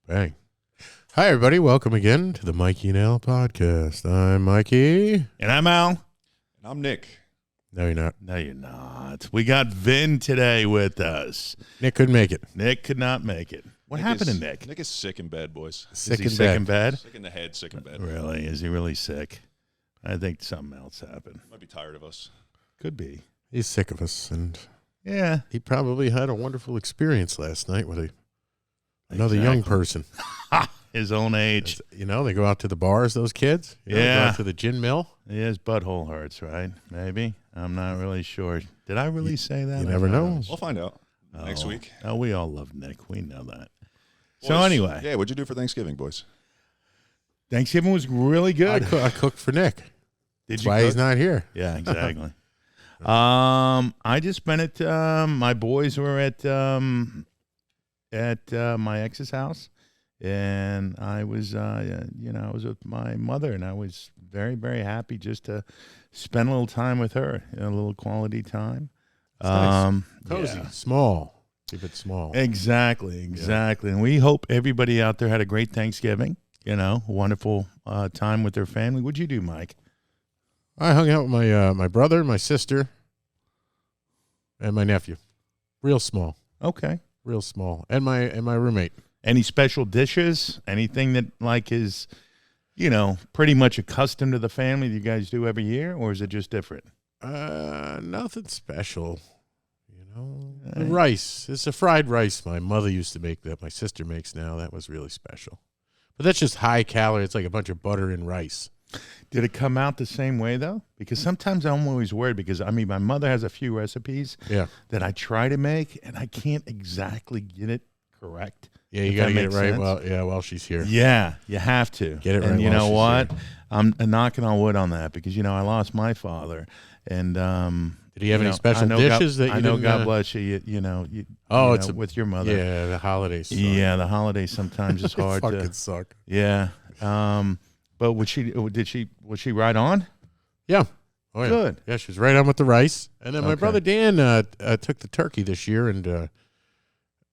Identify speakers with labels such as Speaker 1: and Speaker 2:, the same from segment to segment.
Speaker 1: Bang. Hi, everybody. Welcome again to the Mikey and Al podcast. I'm Mikey.
Speaker 2: And I'm Al.
Speaker 3: And I'm Nick.
Speaker 1: No, you're not.
Speaker 2: No, you're not. We got Vin today with us.
Speaker 1: Nick couldn't make it.
Speaker 2: Nick could not make it. What happened to Nick?
Speaker 3: Nick is sick in bed, boys.
Speaker 1: Sick
Speaker 2: Is he sick in bed?
Speaker 3: Sick in the head, sick in bed.
Speaker 2: Really? Is he really sick? I think something else happened.
Speaker 3: Might be tired of us.
Speaker 2: Could be.
Speaker 1: He's sick of us, and
Speaker 2: Yeah.
Speaker 1: he probably had a wonderful experience last night with another young person.
Speaker 2: His own age.
Speaker 1: You know, they go out to the bars, those kids. You know, they go
Speaker 2: Yeah.
Speaker 1: out to the gin mill.
Speaker 2: Yeah, his butthole hurts, right? Maybe. I'm not really sure. Did I really say that?
Speaker 1: You never know.
Speaker 3: We'll find out next week.
Speaker 2: Oh, we all love Nick. We know that.
Speaker 3: Boys,
Speaker 2: So anyway.
Speaker 3: Yeah, what'd you do for Thanksgiving, boys?
Speaker 2: Thanksgiving was really good.
Speaker 1: I cooked for Nick.
Speaker 2: Did
Speaker 1: That's
Speaker 2: you
Speaker 1: why
Speaker 2: cook?
Speaker 1: he's not here.
Speaker 2: Yeah, exactly. I just spent it. My boys were at my ex's house, and I was, I was with my mother, and I was very, very happy just to spend a little time with her, a little quality time.
Speaker 1: Nice. Cozy.
Speaker 2: Yeah.
Speaker 1: Small. Keep it small.
Speaker 2: Exactly. And we hope everybody out there had a great Thanksgiving. You know, wonderful time with their family. What'd you do, Mike?
Speaker 1: I hung out with my brother, my sister, and my nephew. Real small.
Speaker 2: Okay.
Speaker 1: Real small. And my roommate.
Speaker 2: Any special dishes? Anything that like is, pretty much accustomed to the family that you guys do every year, or is it just different?
Speaker 1: Nothing special. The rice. It's a fried rice my mother used to make that my sister makes now. That was really special. But that's just high calorie. It's like a bunch of butter and rice.
Speaker 2: Did it come out the same way, though? Because sometimes I'm always worried because, my mother has a few recipes that I try to make, and I can't exactly get it correct.
Speaker 1: Yeah, you got to get it right while she's here.
Speaker 2: Yeah, you have to.
Speaker 1: Get it right
Speaker 2: And you
Speaker 1: while
Speaker 2: know
Speaker 1: she's
Speaker 2: what?
Speaker 1: here.
Speaker 2: I'm knocking on wood on that because, I lost my father. And
Speaker 1: did he have any special dishes that you
Speaker 2: I know,
Speaker 1: didn't,
Speaker 2: God bless you,
Speaker 1: it's
Speaker 2: with your mother.
Speaker 1: Yeah, the holidays.
Speaker 2: Yeah, the holidays sometimes is hard
Speaker 1: They
Speaker 2: to.
Speaker 1: fucking suck.
Speaker 2: Yeah. But was she right on?
Speaker 1: Yeah. Oh, yeah.
Speaker 2: Good.
Speaker 1: Yeah, she was right on with the rice. And then my
Speaker 2: Okay.
Speaker 1: brother Dan took the turkey this year, and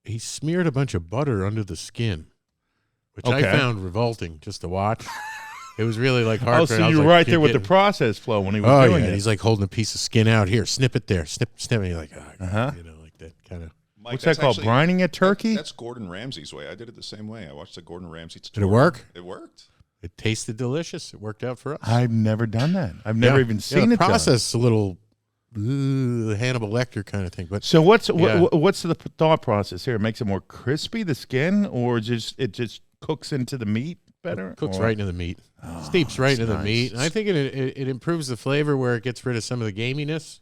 Speaker 1: he smeared a bunch of butter under the skin, which I
Speaker 2: Okay.
Speaker 1: found revolting just to watch. It was really like hard.
Speaker 2: Oh,
Speaker 1: for
Speaker 2: so
Speaker 1: I was
Speaker 2: you're
Speaker 1: like,
Speaker 2: right
Speaker 1: "You
Speaker 2: there with the
Speaker 1: get it."
Speaker 2: process flow when he was
Speaker 1: Oh
Speaker 2: doing
Speaker 1: yeah,
Speaker 2: it.
Speaker 1: he's like holding a piece of skin out here, snip it there, snip, and you're like,
Speaker 2: Uh-huh.
Speaker 1: like that kind of.
Speaker 3: Mike,
Speaker 2: What's that called? Brining a turkey?
Speaker 3: That's Gordon Ramsay's way. I did it the same way. I watched the Gordon Ramsay
Speaker 1: Did it
Speaker 3: tutorial.
Speaker 1: work?
Speaker 3: It worked.
Speaker 1: It tasted delicious. It worked out for us.
Speaker 2: I've never done that. I've never even seen
Speaker 1: the
Speaker 2: it done.
Speaker 1: process. A little Hannibal Lecter kind of thing, but
Speaker 2: So what's
Speaker 1: Yeah.
Speaker 2: what's the thought process here? It makes it more crispy, the skin, or it just cooks into the meat better?
Speaker 1: cooks
Speaker 2: Or-
Speaker 1: right into the meat, steeps right
Speaker 2: that's
Speaker 1: into the
Speaker 2: nice.
Speaker 1: meat, and I think it improves the flavor where it gets rid of some of the gaminess.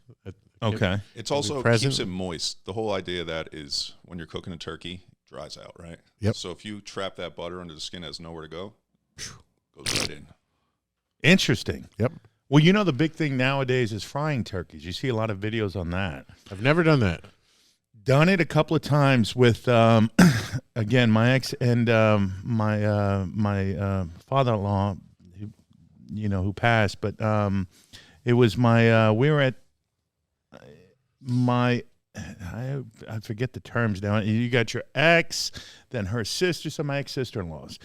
Speaker 2: Okay.
Speaker 3: It's also
Speaker 1: present.
Speaker 3: keeps it moist. The whole idea of that is when you're cooking a turkey, it dries out, right?
Speaker 1: Yep.
Speaker 3: So if you trap that butter under the skin, it has nowhere to go. Goes right in.
Speaker 2: Interesting.
Speaker 1: Yep.
Speaker 2: Well, the big thing nowadays is frying turkeys. You see a lot of videos on that.
Speaker 1: I've never done that.
Speaker 2: Done it a couple of times with, again, my ex and my father-in-law, who passed. But it was we were at I forget the terms now. You got your ex, then her sister, so my ex-sister-in-laws.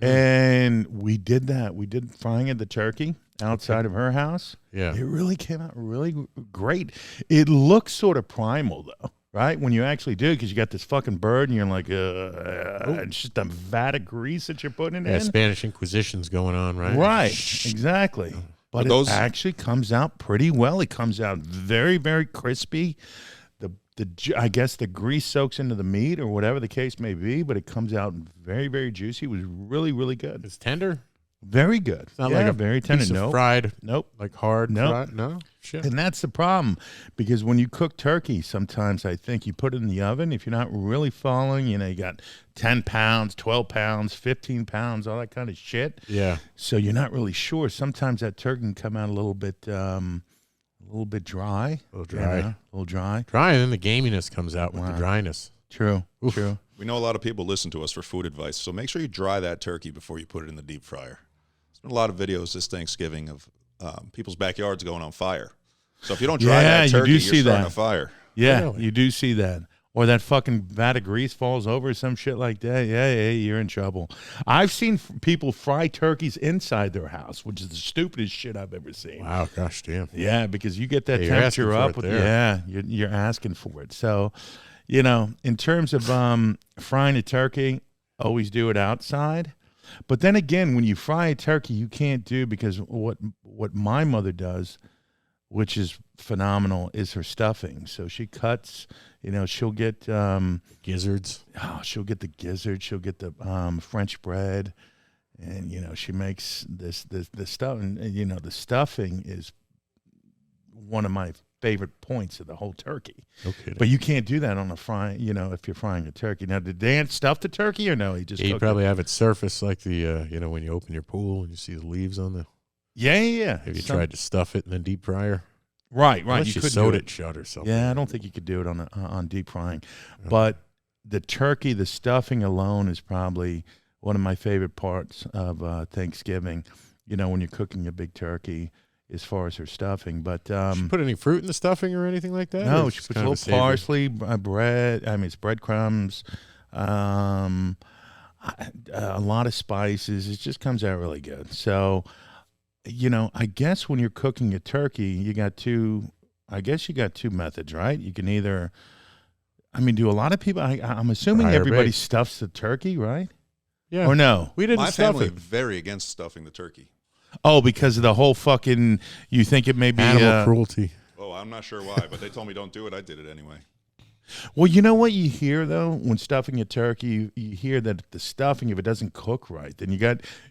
Speaker 2: And we did that. We did frying of the turkey outside of her house.
Speaker 1: Yeah.
Speaker 2: It really came out really great. It looks sort of primal, though, right? When you actually do, because you got this fucking bird, and you're like, it's just a vat of grease that you're putting
Speaker 1: Yeah,
Speaker 2: in.
Speaker 1: Spanish Inquisition's going on, right?
Speaker 2: Right, exactly. But
Speaker 3: those-
Speaker 2: it actually comes out pretty well. It comes out very, very crispy. I guess the grease soaks into the meat or whatever the case may be, but it comes out very, very juicy. It was really, really good.
Speaker 1: It's tender.
Speaker 2: Very good.
Speaker 1: It's not
Speaker 2: Yeah,
Speaker 1: like a
Speaker 2: very
Speaker 1: piece
Speaker 2: tender.
Speaker 1: of
Speaker 2: Nope.
Speaker 1: fried,
Speaker 2: Nope.
Speaker 1: like hard.
Speaker 2: Nope.
Speaker 1: Fried. No, shit.
Speaker 2: And that's the problem, because when you cook turkey, sometimes I think you put it in the oven. If you're not really following, you got 10 pounds, 12 pounds, 15 pounds, all that kind of shit.
Speaker 1: Yeah.
Speaker 2: So you're not really sure. Sometimes that turkey can come out a little bit dry.
Speaker 1: A little dry.
Speaker 2: A little dry.
Speaker 1: Dry, and then the gaminess comes out with the dryness.
Speaker 2: True.
Speaker 1: Oof.
Speaker 2: True.
Speaker 3: We know a lot of people listen to us for food advice, so make sure you dry that turkey before you put it in the deep fryer. There's been a lot of videos this Thanksgiving of people's backyards going on fire. So if you don't dry that
Speaker 2: you
Speaker 3: turkey,
Speaker 2: do
Speaker 3: you're
Speaker 2: see
Speaker 3: starting
Speaker 2: that.
Speaker 3: a fire.
Speaker 2: Yeah,
Speaker 1: Really?
Speaker 2: you do see that. or that fucking vat of grease falls over or some shit like that, yeah, you're in trouble. I've seen people fry turkeys inside their house, which is the stupidest shit I've ever seen.
Speaker 1: Wow, gosh damn.
Speaker 2: Yeah, because you get that
Speaker 1: Yeah, you're
Speaker 2: temperature
Speaker 1: asking
Speaker 2: up.
Speaker 1: for it there.
Speaker 2: You're asking for it. So, in terms of frying a turkey, always do it outside. But then again, when you fry a turkey, you can't do, because what my mother does, which is phenomenal, is her stuffing. So she cuts, she'll get
Speaker 1: Gizzards.
Speaker 2: Oh, she'll get the gizzard. She'll get the French bread, and she makes this stuff. And the stuffing is one of my favorite points of the whole turkey.
Speaker 1: Okay.
Speaker 2: But you can't do that on a fry. If you're frying a turkey. Now, did Dan stuff the turkey or no? He just
Speaker 1: You probably have it surface like the when you open your pool and you see the leaves on the.
Speaker 2: Yeah.
Speaker 1: Have you tried to stuff it in the deep fryer?
Speaker 2: Right.
Speaker 1: Unless you
Speaker 2: couldn't
Speaker 1: sewed
Speaker 2: do
Speaker 1: it shut or something.
Speaker 2: Yeah, I don't think you could do it on deep frying.
Speaker 1: Okay.
Speaker 2: But the turkey, the stuffing alone is probably one of my favorite parts of Thanksgiving. When you're cooking a big turkey, as far as her stuffing. But
Speaker 1: She put any fruit in the stuffing or anything like that?
Speaker 2: no,
Speaker 1: Or
Speaker 2: she
Speaker 1: it's
Speaker 2: puts a
Speaker 1: kind of
Speaker 2: little
Speaker 1: savory?
Speaker 2: parsley, bread. It's breadcrumbs, a lot of spices. It just comes out really good. So, I guess when you're cooking a turkey, you got two methods, right? You can either, do a lot of people, I'm assuming
Speaker 1: Fry or
Speaker 2: everybody
Speaker 1: bake.
Speaker 2: stuffs the turkey, right?
Speaker 1: Yeah.
Speaker 2: Or no?
Speaker 1: We didn't
Speaker 3: My
Speaker 1: stuff
Speaker 3: family
Speaker 1: it.
Speaker 3: very against stuffing the turkey.
Speaker 2: Oh, because of the whole fucking, you think it may be
Speaker 1: Animal cruelty.
Speaker 3: Oh, I'm not sure why, but they told me don't do it. I did it anyway.
Speaker 2: Well, you know what you hear though when stuffing a turkey, you hear that the stuffing, if it doesn't cook right, then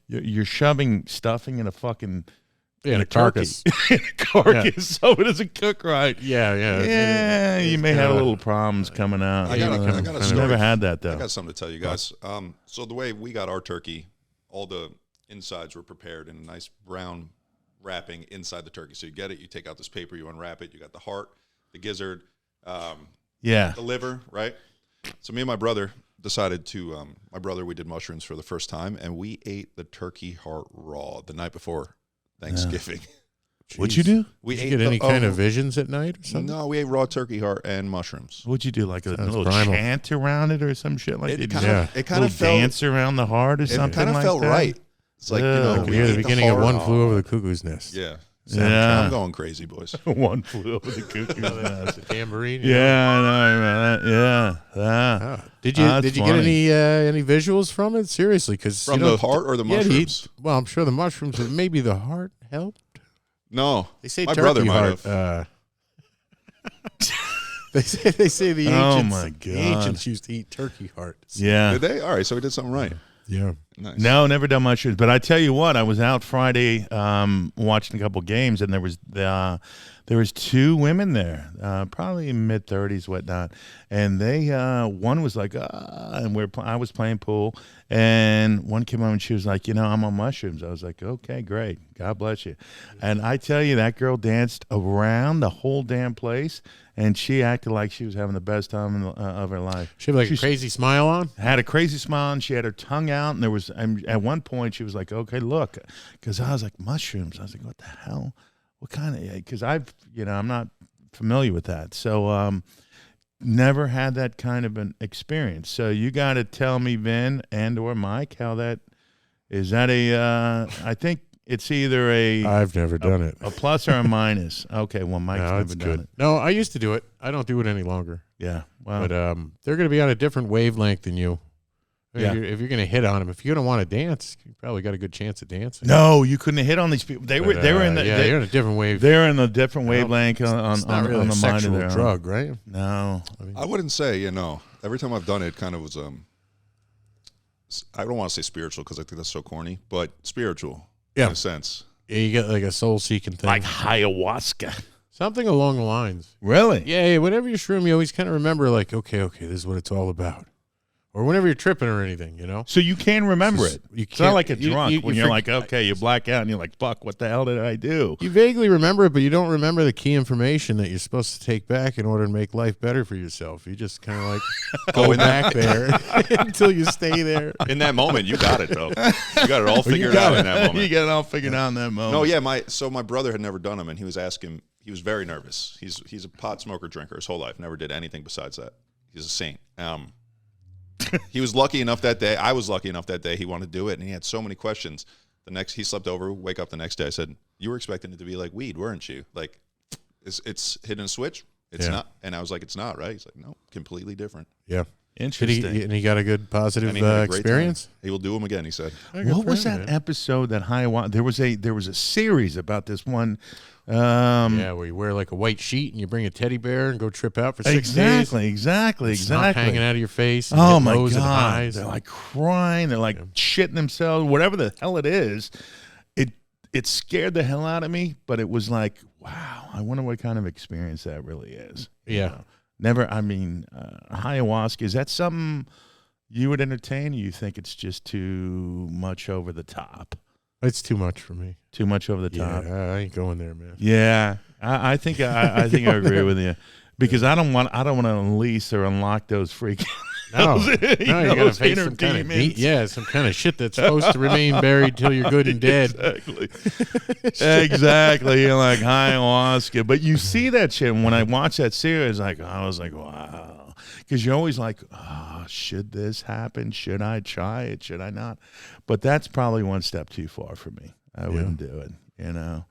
Speaker 2: you're shoving stuffing in a fucking
Speaker 1: Yeah,
Speaker 2: in
Speaker 1: a carcass.
Speaker 2: carcass, so it doesn't cook right.
Speaker 1: Yeah.
Speaker 2: You may have a little problems coming out.
Speaker 3: I got a
Speaker 2: I've
Speaker 3: story.
Speaker 2: never had that
Speaker 3: I
Speaker 2: though.
Speaker 3: got something to tell you guys. So the way we got our turkey, all the insides were prepared in a nice brown wrapping inside the turkey. So you get it, you take out this paper, you unwrap it, you got the heart, the gizzard,
Speaker 2: Yeah.
Speaker 3: the liver, right? So me and my brother decided to, we did mushrooms for the first time, and we ate the turkey heart raw the night before Thanksgiving.
Speaker 2: What'd you do?
Speaker 3: We
Speaker 1: Did you
Speaker 3: ate
Speaker 1: get any kind of
Speaker 3: oh,
Speaker 1: visions at night or something?
Speaker 3: No, we ate raw turkey heart and mushrooms.
Speaker 2: What'd you do? Like a
Speaker 1: Sounds
Speaker 2: little
Speaker 1: primal.
Speaker 2: chant around it or some shit like
Speaker 3: It
Speaker 2: that?
Speaker 3: kind of felt
Speaker 2: dance around the heart or
Speaker 3: it
Speaker 2: something
Speaker 3: kind of
Speaker 2: like
Speaker 3: felt
Speaker 2: that?
Speaker 3: right. It's like,
Speaker 2: Yeah.
Speaker 1: Could
Speaker 3: we
Speaker 1: hear
Speaker 3: ate
Speaker 1: the beginning of
Speaker 3: heart.
Speaker 1: One Flew Over the Cuckoo's Nest.
Speaker 3: Yeah.
Speaker 2: Yeah.
Speaker 3: I'm going crazy, boys.
Speaker 2: One flew over the cuckoo's nest.
Speaker 1: The tambourine. you know?
Speaker 2: Yeah, I know, man. Yeah.
Speaker 1: Oh. Did you
Speaker 2: That's
Speaker 1: get
Speaker 2: funny.
Speaker 1: any visuals from it? Seriously, because
Speaker 3: From the heart or the mushrooms?
Speaker 1: Well, I'm sure the mushrooms, but maybe the heart helped.
Speaker 3: No.
Speaker 1: They say
Speaker 3: My
Speaker 1: turkey
Speaker 3: brother might
Speaker 1: heart. They say the
Speaker 2: Oh,
Speaker 1: ancients.
Speaker 2: my
Speaker 1: The
Speaker 2: God.
Speaker 1: ancients used to eat turkey hearts.
Speaker 2: Yeah.
Speaker 3: Did they? All right, so we did something right.
Speaker 1: Yeah.
Speaker 3: Nice.
Speaker 2: No, never done mushrooms. But I tell you what, I was out Friday watching a couple games, and there was two women there, probably in mid-30s, whatnot, and they one was like, and I was playing pool, and one came over and she was like, I'm on mushrooms. I was like, okay, great, God bless you. And I tell you, that girl danced around the whole damn place, and she acted like she was having the best time of her life.
Speaker 1: She had like a
Speaker 2: She's-
Speaker 1: crazy smile on.
Speaker 2: Had a crazy smile, and she had her tongue out, and there was at one point she was like, okay, look, because I was like, mushrooms. I was like, what the hell? What kind of, because I'm not familiar with that. So never had that kind of an experience. So you got to tell me, Vin and or Mike, how that, is that I think it's either
Speaker 1: I've never done it.
Speaker 2: a plus or a minus. Okay, well, Mike's
Speaker 1: No,
Speaker 2: never
Speaker 1: it's
Speaker 2: done
Speaker 1: good.
Speaker 2: it.
Speaker 1: No, I used to do it. I don't do it any longer.
Speaker 2: Yeah, well,
Speaker 1: But they're going to be on a different wavelength than you.
Speaker 2: Yeah.
Speaker 1: If you're going to hit on them, if you're going to want to dance, you probably got a good chance at dancing.
Speaker 2: no, you couldn't hit on these people. They were in the
Speaker 1: you're in a different wave.
Speaker 2: they're in a different
Speaker 1: You know,
Speaker 2: wavelength on
Speaker 1: It's not really
Speaker 2: on
Speaker 1: a
Speaker 2: the mind of
Speaker 1: sexual
Speaker 2: their own.
Speaker 1: drug, right?
Speaker 2: No,
Speaker 3: I wouldn't say, every time I've done it, it kind of was, I don't want to say spiritual because I think that's so corny, but spiritual
Speaker 1: Yeah.
Speaker 3: in a sense.
Speaker 1: Yeah, you get like a soul-seeking thing.
Speaker 2: like ayahuasca.
Speaker 1: Something along the lines.
Speaker 2: Really?
Speaker 1: Yeah, whenever you shroom, you always kind of remember, like, okay, this is what it's all about. Or whenever you're tripping or anything,
Speaker 2: So you can remember
Speaker 1: It's
Speaker 2: it.
Speaker 1: just- you
Speaker 2: It's not
Speaker 1: can't-
Speaker 2: like a
Speaker 1: you-
Speaker 2: drunk
Speaker 1: you-
Speaker 2: when
Speaker 1: you
Speaker 2: you're
Speaker 1: forg-
Speaker 2: like, okay, you black out and you're like, fuck, what the hell did I do?
Speaker 1: You vaguely remember it, but you don't remember the key information that you're supposed to take back in order to make life better for yourself. You just kind of like go
Speaker 3: in that-
Speaker 1: back there until you stay there.
Speaker 3: In that moment, you got it, though. You got it all figured
Speaker 2: got
Speaker 3: out
Speaker 2: it.
Speaker 3: in that moment.
Speaker 2: You got it all figured out in that moment.
Speaker 3: No, yeah, my brother had never done them, and he was very nervous. He's a pot smoker, drinker his whole life, never did anything besides that. He's a saint. He was lucky enough that day. I was lucky enough that day. He wanted to do it, and he had so many questions. He slept over, wake up the next day. I said, you were expecting it to be like weed, weren't you? Like, it's hitting a switch. It's not. And I was like, it's not, right? He's like, no, completely different.
Speaker 1: Yeah.
Speaker 2: Interesting.
Speaker 1: And he got a good positive
Speaker 3: And he had a great
Speaker 1: experience?
Speaker 3: time. He will do them again, he said.
Speaker 2: What was that episode that Hiawassee? There was a series about this one.
Speaker 1: Yeah, where you wear like a white sheet and you bring a teddy bear and go trip out for 6 days.
Speaker 2: Exactly.
Speaker 1: Snot hanging out of your face. And
Speaker 2: Oh my
Speaker 1: nose and
Speaker 2: God!
Speaker 1: eyes.
Speaker 2: They're like crying. They're like shitting themselves. Whatever the hell it is, it scared the hell out of me. But it was like, wow! I wonder what kind of experience that really is.
Speaker 1: Yeah.
Speaker 2: Never. I mean, ayahuasca. Is that something you would entertain? Or you think it's just too much over the top?
Speaker 1: It's too much for me.
Speaker 2: Too much over the top.
Speaker 1: Yeah, I ain't going there, man.
Speaker 2: Yeah, I think I think I agree with you because I don't want to unleash or unlock those freak.
Speaker 1: No,
Speaker 2: you
Speaker 1: you gotta
Speaker 2: those
Speaker 1: face
Speaker 2: inner
Speaker 1: some kind of
Speaker 2: demons.
Speaker 1: some kind of shit that's supposed to remain buried till you're good and dead.
Speaker 2: Exactly. You're like ayahuasca, but you see that shit. And when I watch that series, I was like, wow, because you're always like, oh, should this happen? Should I try it? Should I not? But that's probably one step too far for me. I wouldn't do it. You know,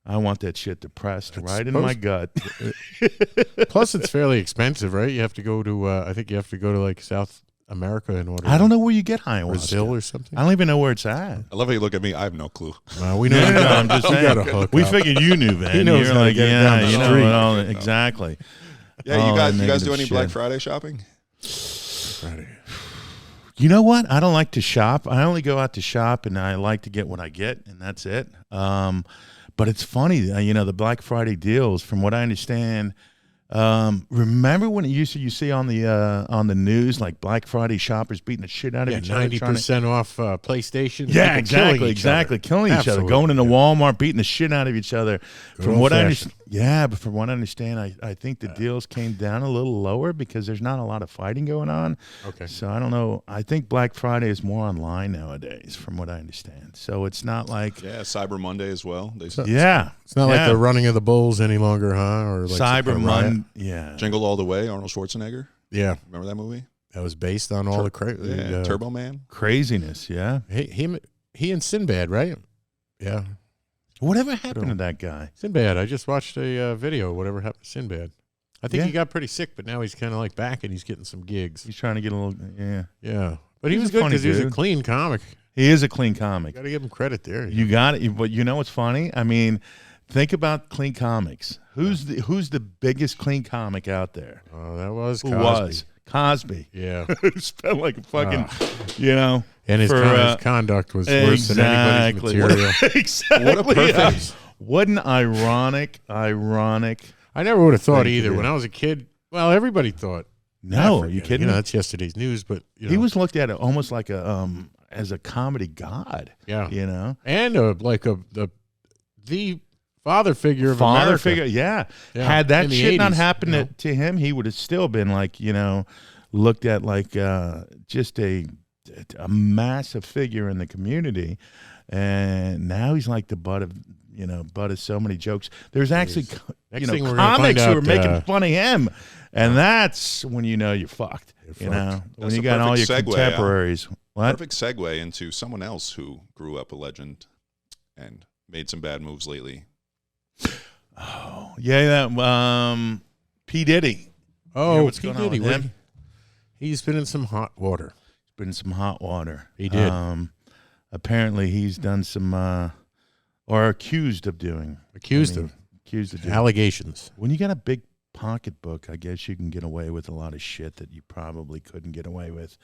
Speaker 2: I want that shit depressed right in my gut.
Speaker 1: Plus, it's fairly expensive, right? You have to go to, I think you have to go to like South America in order.
Speaker 2: I don't know where you get ayahuasca.
Speaker 1: Brazil or something.
Speaker 2: I don't even know where it's at.
Speaker 3: I love how you look at me. I have no clue.
Speaker 1: We know.
Speaker 2: No, I'm just saying.
Speaker 1: Got a hook
Speaker 2: We
Speaker 1: up.
Speaker 2: figured you knew, man.
Speaker 1: He knows
Speaker 2: You're
Speaker 1: how to
Speaker 2: like,
Speaker 1: get it down the
Speaker 2: you know,
Speaker 1: street.
Speaker 2: well, exactly.
Speaker 3: Yeah,
Speaker 2: Oh,
Speaker 3: you guys
Speaker 2: negative
Speaker 3: do any Black
Speaker 2: shit.
Speaker 3: Friday shopping?
Speaker 1: Friday.
Speaker 2: You know what? I don't like to shop. I only go out to shop, and I like to get what I get, and that's it. But it's funny, you know, the Black Friday deals. From what I understand, remember when you see on the news like Black Friday shoppers beating the shit out of each other,
Speaker 1: 90% off PlayStation.
Speaker 2: yeah,
Speaker 1: People
Speaker 2: exactly, killing each
Speaker 1: Absolutely.
Speaker 2: other, going into Walmart, beating the shit out of each other. From what I
Speaker 1: old-fashioned.
Speaker 2: but from what I understand, I think the deals came down a little lower because there's not a lot of fighting going on.
Speaker 1: Okay.
Speaker 2: So I don't know. I think Black Friday is more online nowadays, from what I understand. So it's not like
Speaker 3: Yeah, Cyber Monday as well. They
Speaker 2: yeah,
Speaker 1: It's not like the running of the bulls any longer, huh? Or like
Speaker 2: Cyber
Speaker 1: some riot.
Speaker 2: Monday. Yeah,
Speaker 3: Jingle All the Way, Arnold Schwarzenegger.
Speaker 1: Yeah,
Speaker 3: Remember that movie?
Speaker 1: that was based on all the
Speaker 3: Turbo Man.
Speaker 2: craziness. Yeah.
Speaker 1: He and Sinbad, right? Yeah,
Speaker 2: Whatever happened to that guy?
Speaker 1: Sinbad. I just watched a video. Whatever happened to Sinbad? I think
Speaker 2: Yeah.
Speaker 1: he got pretty sick, but now he's kind of like back and he's getting some gigs.
Speaker 2: He's trying to get a little. Yeah,
Speaker 1: Yeah, but he
Speaker 2: He's
Speaker 1: was
Speaker 2: a
Speaker 1: good
Speaker 2: funny
Speaker 1: because he was a
Speaker 2: dude.
Speaker 1: clean comic.
Speaker 2: he is a clean comic.
Speaker 1: Got to give him credit there.
Speaker 2: You got it. But you know what's funny? I mean, think about clean comics. Who's the biggest clean comic out there?
Speaker 1: Oh, that was
Speaker 2: Who
Speaker 1: Cosby.
Speaker 2: was Cosby?
Speaker 1: Yeah,
Speaker 2: Who spent like a fucking, you know,
Speaker 1: and his,
Speaker 2: for,
Speaker 1: his conduct was worse than anybody's material.
Speaker 2: Exactly.
Speaker 3: What a perfect.
Speaker 2: What an ironic.
Speaker 1: I never would have thought
Speaker 2: Thank you,
Speaker 1: either
Speaker 2: dude.
Speaker 1: when I was a kid. Well, everybody thought.
Speaker 2: No,
Speaker 1: I
Speaker 2: are you
Speaker 1: forget.
Speaker 2: kidding
Speaker 1: You know,
Speaker 2: me?
Speaker 1: that's yesterday's news, but you know,
Speaker 2: He was looked at almost like a as a comedy god.
Speaker 1: yeah,
Speaker 2: You know,
Speaker 1: and the father figure of
Speaker 2: father
Speaker 1: America.
Speaker 2: figure. Yeah.
Speaker 1: Yeah,
Speaker 2: Had that
Speaker 1: in the
Speaker 2: shit not
Speaker 1: 80s,
Speaker 2: happened
Speaker 1: you know?
Speaker 2: to him, he would have still been like, you know, looked at like just a massive figure in the community, and now he's like the butt of so many jokes. There's actually
Speaker 1: Next thing we're gonna
Speaker 2: comics
Speaker 1: find
Speaker 2: who are
Speaker 1: out,
Speaker 2: making fun of him, and that's when you know you're fucked.
Speaker 1: You're
Speaker 2: You know, when
Speaker 3: That's
Speaker 2: you
Speaker 3: a
Speaker 2: got all your
Speaker 3: perfect segue,
Speaker 2: contemporaries. What?
Speaker 3: Perfect segue into someone else who grew up a legend and made some bad moves lately.
Speaker 2: Oh, yeah, that P. Diddy.
Speaker 1: Oh,
Speaker 2: what's going on with him?
Speaker 1: He's been in some hot water.
Speaker 2: Been some hot water.
Speaker 1: He did.
Speaker 2: Apparently, he's done some, or accused of doing.
Speaker 1: Accused of
Speaker 2: doing.
Speaker 1: allegations.
Speaker 2: When you got a big pocketbook, I guess you can get away with a lot of shit that you probably couldn't get away with.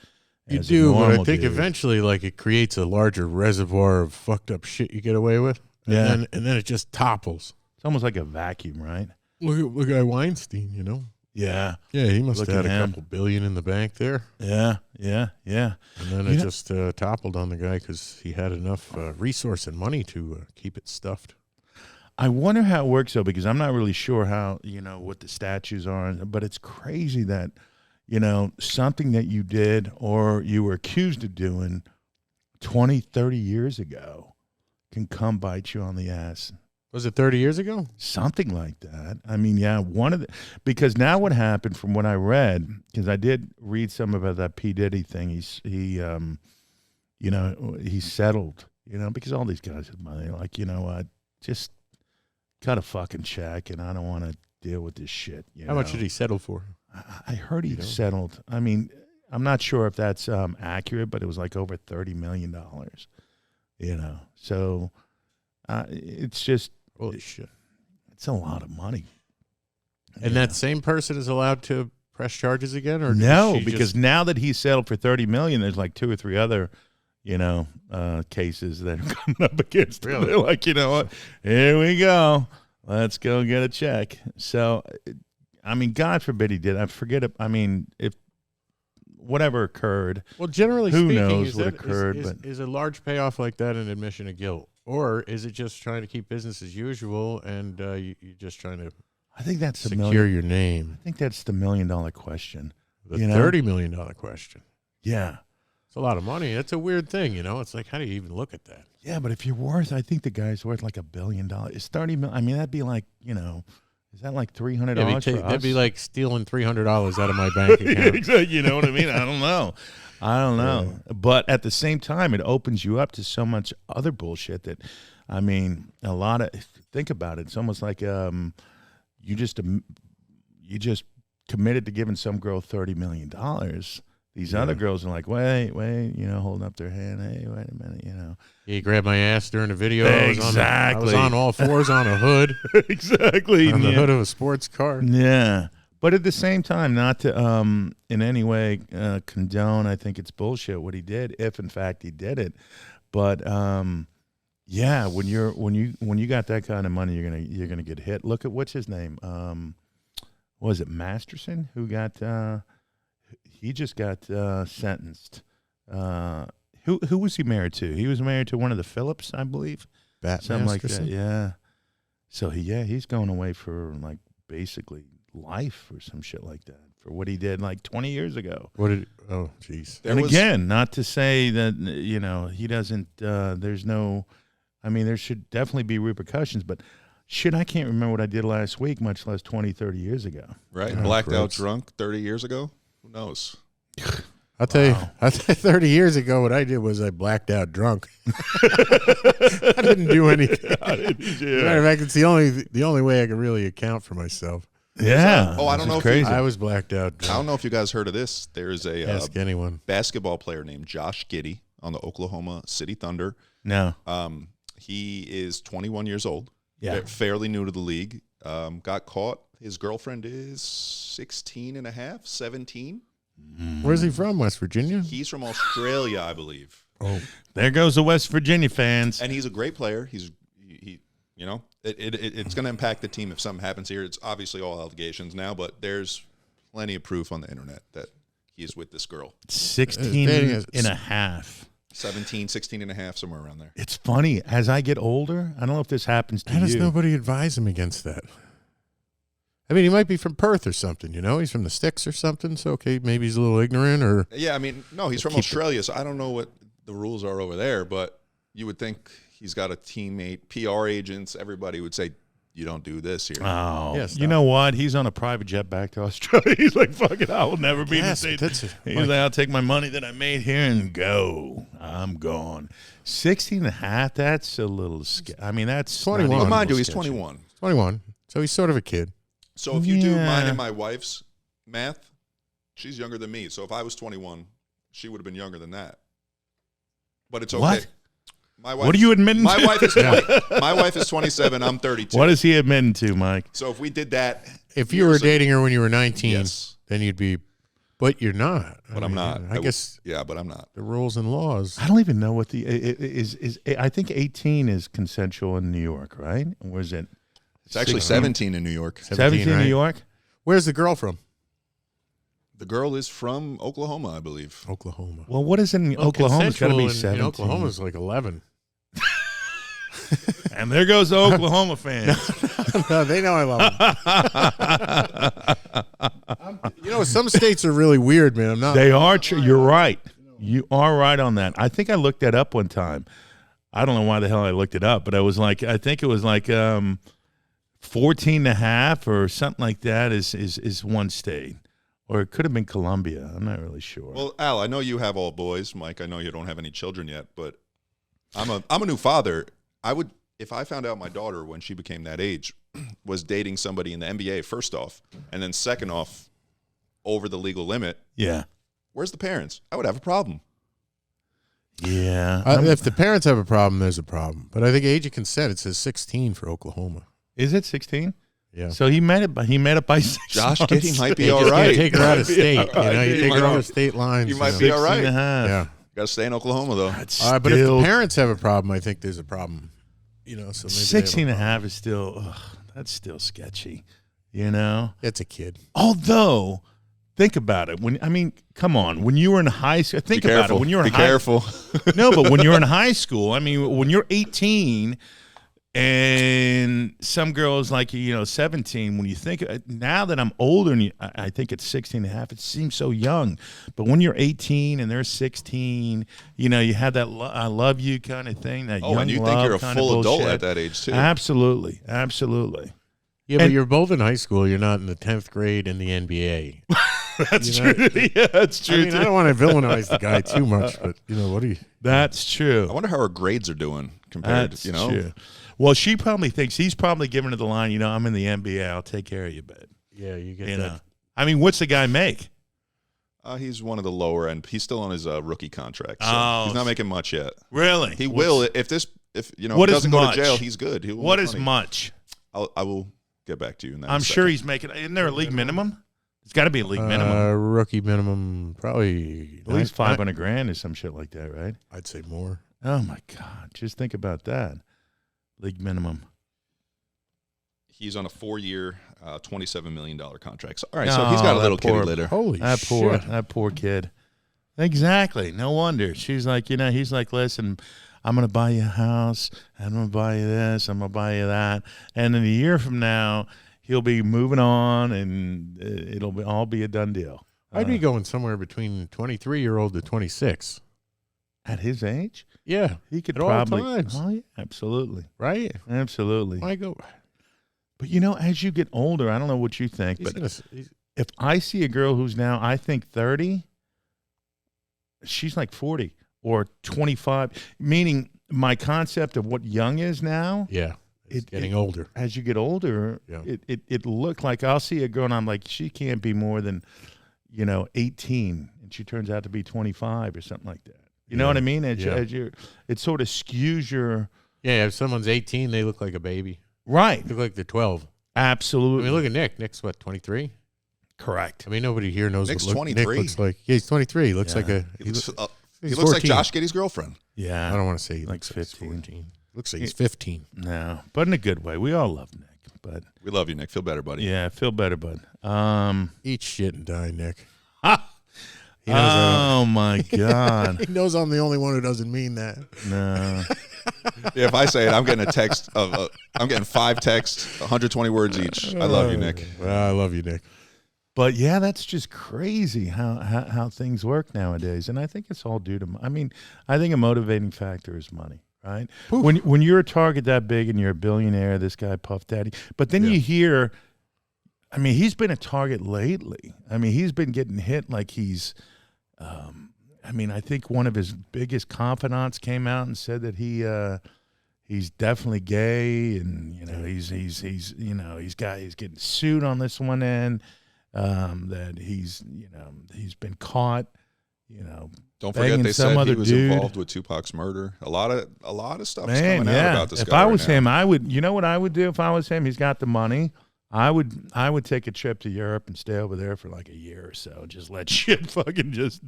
Speaker 1: You
Speaker 2: as a
Speaker 1: do, but I
Speaker 2: normal
Speaker 1: think
Speaker 2: dude.
Speaker 1: eventually, like, it creates a larger reservoir of fucked up shit you get away with.
Speaker 2: Yeah.
Speaker 1: And then it just topples.
Speaker 2: It's almost like a vacuum, right?
Speaker 1: Look at Weinstein, you know?
Speaker 2: Yeah.
Speaker 1: Yeah, he must
Speaker 2: Look
Speaker 1: have had
Speaker 2: at
Speaker 1: a
Speaker 2: him.
Speaker 1: couple billion in the bank there.
Speaker 2: Yeah.
Speaker 1: And then
Speaker 2: You
Speaker 1: it
Speaker 2: know-
Speaker 1: just toppled on the guy because he had enough resource and money to keep it stuffed.
Speaker 2: I wonder how it works, though, because I'm not really sure how, what the statutes are. But it's crazy that, something that you did or you were accused of doing 20, 30 years ago can come bite you on the ass.
Speaker 1: Was it 30 years ago?
Speaker 2: Something like that. I mean, yeah, because now what happened from what I read, because I did read some about that P. Diddy thing. He settled, because all these guys have money. Like, you know what, just cut a fucking check, and I don't want to deal with this shit.
Speaker 1: How much did he settle for?
Speaker 2: I heard he settled. I mean, I'm not sure if that's accurate, but it was like over $30 million. So it's just
Speaker 1: holy shit.
Speaker 2: It's a lot of money.
Speaker 1: And that same person is allowed to press charges again, or
Speaker 2: no? Because now that he's settled for $30 million, there's like 2 or 3 other, cases that are coming up against him. They're like, you know what? Here we go. Let's go get a check. So, I mean, God forbid he did. I forget it. I mean, if whatever occurred.
Speaker 1: Well, generally
Speaker 2: who
Speaker 1: speaking,
Speaker 2: knows what occurred?
Speaker 1: Is a large payoff like that an admission of guilt? Or is it just trying to keep business as usual and you're just trying to
Speaker 2: I think that's
Speaker 1: secure your name?
Speaker 2: I think that's the $1 million question.
Speaker 1: The $30 million question.
Speaker 2: Yeah.
Speaker 1: It's a lot of money. That's a weird thing, It's like, how do you even look at that?
Speaker 2: Yeah, but if you're worth, I think the guy's worth like $1 billion. It's $30 million. I mean, that'd be like, is that like $300 for us?
Speaker 1: That'd be like stealing $300 out of my bank account.
Speaker 2: Exactly. You know what I mean? I don't know. But at the same time, it opens you up to so much other bullshit that, I mean, think about it. It's almost like you just committed to giving some girl $30 million. These other girls are like, wait, holding up their hand. Hey, wait a minute,
Speaker 1: He grabbed my ass during the video.
Speaker 2: Exactly.
Speaker 1: I was on all fours on a hood.
Speaker 2: Exactly.
Speaker 1: On the hood of a sports car.
Speaker 2: Yeah. But at the same time, not to in any way condone, I think it's bullshit what he did, if in fact he did it. But yeah, when you got that kind of money, you're gonna get hit. Look at what's his name? Was it Masterson who got? He just got sentenced. Who was he married to? He was married to one of the Phillips, I believe. Something
Speaker 1: Masterson?
Speaker 2: like that. Yeah. So he's going away for like basically life or some shit like that for what he did like 20 years ago.
Speaker 1: Oh, jeez.
Speaker 2: Again, not to say that, he doesn't, there's no, I mean, there should definitely be repercussions, but shit, I can't remember what I did last week, much less 20, 30 years ago.
Speaker 3: Right. Blacked out drunk 30 years ago. Who knows?
Speaker 1: I'll tell you, 30 years ago, what I did was I blacked out drunk. I didn't do anything. Matter of fact, it's the only way I can really account for myself.
Speaker 2: Yeah.
Speaker 3: I don't know if
Speaker 2: crazy.
Speaker 1: I was blacked out drunk.
Speaker 3: I don't know if you guys heard of this. There's a
Speaker 1: Ask anyone.
Speaker 3: basketball player named Josh Giddey on the Oklahoma City Thunder.
Speaker 2: No.
Speaker 3: He is 21 years old.
Speaker 2: Yeah.
Speaker 3: Fairly new to the league. Got caught. His girlfriend is 16 and a half, 17.
Speaker 1: Where's he from? West Virginia?
Speaker 3: He's from Australia, I believe.
Speaker 1: Oh,
Speaker 2: there goes the West Virginia fans.
Speaker 3: And he's a great player. It's going to impact the team if something happens here. It's obviously all allegations now, but there's plenty of proof on the internet that he's with this girl.
Speaker 2: 16 and a half.
Speaker 3: 17, 16 and a half, somewhere around there.
Speaker 2: It's funny. As I get older, I don't know if this happens to
Speaker 1: how
Speaker 2: you.
Speaker 1: does nobody advise him against that? I mean, he might be from Perth or something, He's from the sticks or something, so okay, maybe he's a little ignorant or...
Speaker 3: Yeah, I mean, no, he's from Australia, so I don't know what the rules are over there, but you would think he's got a teammate, PR agents, everybody would say, you don't do this here.
Speaker 2: Oh,
Speaker 1: yes,
Speaker 2: you know what? He's on a private jet back to Australia. He's like, fuck it, I will never be in the state. He's like, I'll take my money that I made here and go. I'm gone. 16 and a half, that's a little scary. I mean, that's
Speaker 1: 21.
Speaker 3: Well, mind you, he's 21.
Speaker 1: 21, so he's sort of a kid.
Speaker 3: So if you do mine and my wife's math, she's younger than me. So if I was 21, she would have been younger than that. But it's okay.
Speaker 2: What?
Speaker 3: My wife,
Speaker 2: what are you admitting
Speaker 3: my
Speaker 2: to?
Speaker 3: Wife is 20. My wife is 27. I'm 32.
Speaker 2: What is he admitting to, Mike?
Speaker 3: So if we did that,
Speaker 1: if you were dating her when you were 19,
Speaker 3: yes,
Speaker 1: then you'd be. But you're not.
Speaker 3: But I'm not.
Speaker 1: I guess.
Speaker 3: Yeah, but I'm not.
Speaker 1: The rules and laws.
Speaker 2: I don't even know what the is. I think 18 is consensual in New York, right? Or is it?
Speaker 3: It's actually 17 in New York.
Speaker 2: 17 in
Speaker 1: right?
Speaker 2: New York?
Speaker 1: Where's the girl from?
Speaker 3: The girl is from Oklahoma, I believe.
Speaker 1: Oklahoma.
Speaker 2: Well, what is in Oklahoma? It's got to be 17.
Speaker 1: In Oklahoma's like 11.
Speaker 2: And there goes the Oklahoma fans.
Speaker 1: No, they know I love them. Some states are really weird, man.
Speaker 2: They are. You're right. You are right on that. I think I looked that up one time. I don't know why the hell I looked it up, but I think it was like 14 and a half or something like that is one state. Or it could have been Colombia. I'm not really sure.
Speaker 3: Well, Al, I know you have all boys. Mike, I know you don't have any children yet, but I'm a new father. If I found out my daughter, when she became that age, was dating somebody in the NBA, first off, and then second off, over the legal limit.
Speaker 2: Yeah.
Speaker 3: Where's the parents? I would have a problem.
Speaker 2: Yeah.
Speaker 1: If the parents have a problem, there's a problem. But I think age of consent, it says 16 for Oklahoma.
Speaker 2: Is it 16?
Speaker 1: Yeah.
Speaker 2: So he made it by 6
Speaker 3: Josh
Speaker 2: months.
Speaker 3: Giddey might be
Speaker 1: You
Speaker 3: all
Speaker 1: just gotta
Speaker 3: right.
Speaker 1: take her out of state. You take her
Speaker 3: might-
Speaker 1: over state lines.
Speaker 3: you might
Speaker 1: know.
Speaker 3: be all
Speaker 2: 16
Speaker 3: right.
Speaker 2: and a half.
Speaker 1: Yeah.
Speaker 3: Got to stay in Oklahoma, though.
Speaker 2: That's
Speaker 1: All right, but if the
Speaker 2: still-
Speaker 1: parents have a problem, I think there's a problem. So maybe
Speaker 2: 16 and a half is still, that's still sketchy,
Speaker 1: It's a kid.
Speaker 2: Although, think about it. Come on. When you were in high school, think about it. When you were in
Speaker 3: careful.
Speaker 2: No, but when you're in high school, when you're 18 and some girls like 17, when you think, now that I'm older and I think it's 16 and a half, it seems so young. But when you're 18 and they're 16, you have that I love you kind of thing, that young
Speaker 3: And you
Speaker 2: love
Speaker 3: think you're a
Speaker 2: kind of
Speaker 3: full adult
Speaker 2: bullshit.
Speaker 3: at that age, too.
Speaker 2: Absolutely.
Speaker 1: Yeah, but you're both in high school. You're not in the 10th grade in the NBA.
Speaker 2: That's true. Yeah, that's true.
Speaker 1: I mean, I don't want to villainize the guy too much, but what do you?
Speaker 2: That's true.
Speaker 3: I wonder how her grades are doing compared
Speaker 2: That's
Speaker 3: to,
Speaker 2: true. Well, she probably thinks he's probably giving her the line, I'm in the NBA. I'll take care of you, babe.
Speaker 1: Yeah, you get that.
Speaker 2: What's the guy make?
Speaker 3: He's one of the lower end. He's still on his rookie contract, so
Speaker 2: Oh.
Speaker 3: he's not making much yet.
Speaker 2: Really?
Speaker 3: He will if he
Speaker 2: What is
Speaker 3: doesn't go
Speaker 2: much?
Speaker 3: to jail. He's good.
Speaker 2: What is much?
Speaker 3: I will get back to you in that.
Speaker 2: I'm sure he's making. Isn't there a league minimum? It's got to be a league minimum.
Speaker 1: Rookie minimum, probably
Speaker 2: At least $500,000 or some shit like that, right?
Speaker 1: I'd say more.
Speaker 2: Oh my God! Just think about that. League minimum.
Speaker 3: He's on a 4-year, $27 million contract. So, all right, so he's got a little kitty litter.
Speaker 1: Holy
Speaker 2: That poor kid. Exactly. No wonder. She's like, he's like, listen, I'm going to buy you a house. I'm going to buy you this. I'm going to buy you that. And in a year from now, he'll be moving on, and it'll all be a done deal.
Speaker 1: I'd be going somewhere between 23-year-old to 26.
Speaker 2: At his age?
Speaker 1: Yeah,
Speaker 2: He could
Speaker 1: At all
Speaker 2: probably.
Speaker 1: times.
Speaker 2: Oh, yeah, absolutely.
Speaker 1: right.
Speaker 2: Absolutely.
Speaker 1: Why go?
Speaker 2: But, as you get older, I don't know what you think, but if I see a girl who's now, I think 30, she's like 40 or 25, meaning my concept of what young is now.
Speaker 1: Yeah, it's getting older.
Speaker 2: As you get older,
Speaker 1: Yeah.
Speaker 2: it looked like I'll see a girl and I'm like, she can't be more than, 18, and she turns out to be 25 or something like that. You know what I mean? As it sort of skews your.
Speaker 1: Yeah, if someone's 18, they look like a baby.
Speaker 2: Right.
Speaker 1: They look like they're 12.
Speaker 2: Absolutely.
Speaker 1: I mean, look at Nick. Nick's what, 23?
Speaker 2: Correct.
Speaker 1: I mean, nobody here knows
Speaker 3: Nick's
Speaker 1: what
Speaker 3: 23.
Speaker 1: Nick looks like. Yeah, he's 23. He looks like a.
Speaker 3: He looks
Speaker 1: he's
Speaker 3: like
Speaker 1: 14.
Speaker 3: Josh Giddey's girlfriend.
Speaker 2: Yeah.
Speaker 1: I don't want to say he
Speaker 2: Like
Speaker 1: looks like he's
Speaker 2: 15.
Speaker 1: 14. Looks like he's 15.
Speaker 2: No, but in a good way. We all love Nick, but
Speaker 3: We love you, Nick. Feel better, buddy.
Speaker 2: yeah, feel better, bud.
Speaker 1: Eat shit and die, Nick. He knows
Speaker 2: Oh my God.
Speaker 1: he knows I'm the only one who doesn't mean that.
Speaker 2: No.
Speaker 3: Yeah, if I say it, I'm getting a text of I'm getting 5 texts, 120 words each. I love you, Nick.
Speaker 1: Well, I love you, Nick.
Speaker 2: But yeah, that's just crazy how things work nowadays, and I think it's all due to. I think a motivating factor is money, right?
Speaker 1: Oof.
Speaker 2: When you're a target that big and you're a billionaire, this guy Puff Daddy, but then you hear, he's been a target lately. He's been getting hit like he's. I think one of his biggest confidants came out and said that he's definitely gay, and he's getting sued on this one end. That he's been caught,
Speaker 3: Don't
Speaker 2: banging
Speaker 3: forget they
Speaker 2: some
Speaker 3: said
Speaker 2: other
Speaker 3: he was
Speaker 2: dude.
Speaker 3: involved with Tupac's murder. A lot of stuff is
Speaker 2: Man,
Speaker 3: coming out
Speaker 2: yeah.
Speaker 3: about this
Speaker 2: If
Speaker 3: guy
Speaker 2: I was
Speaker 3: right now.
Speaker 2: him, I would. You know what I would do if I was him? He's got the money. I would take a trip to Europe and stay over there for like a year or so. Just let shit fucking just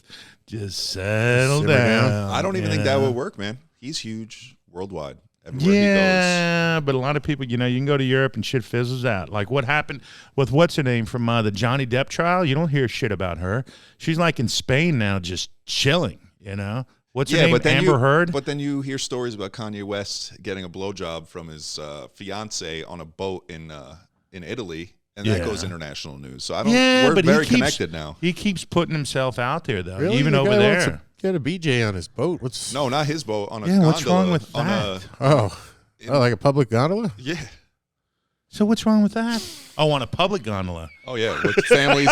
Speaker 2: settle
Speaker 1: Simmer
Speaker 2: down.
Speaker 1: down.
Speaker 3: I don't even think that would work, man. He's huge worldwide. Everywhere
Speaker 2: Yeah, but a lot of people, you can go to Europe and shit fizzles out. Like what happened with what's her name from the Johnny Depp trial? You don't hear shit about her. She's like in Spain now, just chilling. What's her name? Amber Heard.
Speaker 3: But then you hear stories about Kanye West getting a blowjob from his fiance on a boat in Italy, and that goes international news. So I don't. We're very connected now.
Speaker 2: He keeps putting himself out there though,
Speaker 1: Really?
Speaker 2: even
Speaker 1: The
Speaker 2: over
Speaker 1: guy
Speaker 2: there.
Speaker 1: got a BJ on his boat. What's
Speaker 3: No, not his boat. On a
Speaker 2: Yeah, what's
Speaker 3: gondola,
Speaker 2: wrong with
Speaker 3: on
Speaker 2: that?
Speaker 1: like a public gondola?
Speaker 3: Yeah.
Speaker 2: So what's wrong with that? Oh, on a public gondola.
Speaker 3: Oh yeah, with families.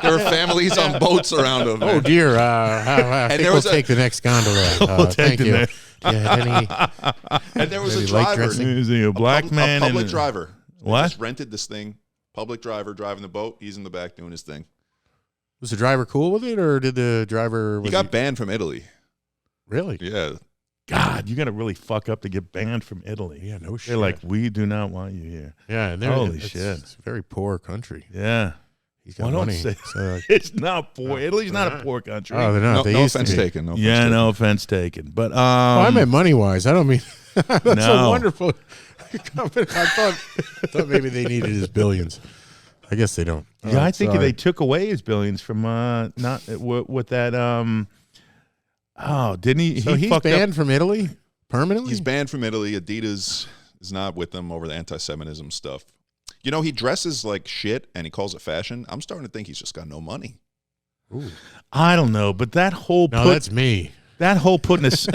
Speaker 3: There were families on boats around him.
Speaker 1: Oh dear! I think
Speaker 3: there
Speaker 1: we'll
Speaker 3: was
Speaker 1: take the next gondola.
Speaker 2: We'll take
Speaker 1: thank you.
Speaker 2: the
Speaker 3: And there was a
Speaker 1: Maybe light
Speaker 3: driver.
Speaker 1: dressing?
Speaker 2: Is he a black man?
Speaker 3: A public
Speaker 2: and
Speaker 3: driver. They
Speaker 2: What?
Speaker 3: just rented this thing. Public driver driving the boat. He's in the back doing his thing.
Speaker 1: Was the driver cool with it, or did the driver?
Speaker 3: He got banned from Italy.
Speaker 1: Really?
Speaker 3: Yeah.
Speaker 2: God, you got to really fuck up to get banned from Italy.
Speaker 1: Yeah, no shit.
Speaker 2: They're like, we do not want you here.
Speaker 1: yeah, and
Speaker 2: Holy
Speaker 1: it's,
Speaker 2: shit.
Speaker 1: It's a very poor country.
Speaker 2: Yeah.
Speaker 1: He's got
Speaker 2: Well, don't
Speaker 1: money.
Speaker 2: say-
Speaker 1: so,
Speaker 2: It's not poor. Italy's not a poor country.
Speaker 1: oh, they're not.
Speaker 3: No,
Speaker 1: they
Speaker 3: no
Speaker 1: used
Speaker 3: offense
Speaker 1: to be.
Speaker 3: taken. No offense
Speaker 2: yeah,
Speaker 3: taken.
Speaker 2: no offense taken. But
Speaker 1: I meant money wise. I don't mean that's
Speaker 2: No.
Speaker 1: a wonderful company. I thought maybe they needed his billions. I guess they don't.
Speaker 2: yeah, I think
Speaker 1: sorry.
Speaker 2: they took away his billions from not with that. Oh, didn't he?
Speaker 1: So
Speaker 2: he
Speaker 1: he's
Speaker 2: fucked
Speaker 1: banned
Speaker 2: up.
Speaker 1: from Italy permanently.
Speaker 3: He's banned from Italy. Adidas is not with them over the anti-Semitism stuff. You know, he dresses like shit and he calls it fashion. I'm starting to think he's just got no money.
Speaker 1: Ooh.
Speaker 2: I don't know, but that whole
Speaker 1: No, that's me.
Speaker 2: that whole putting us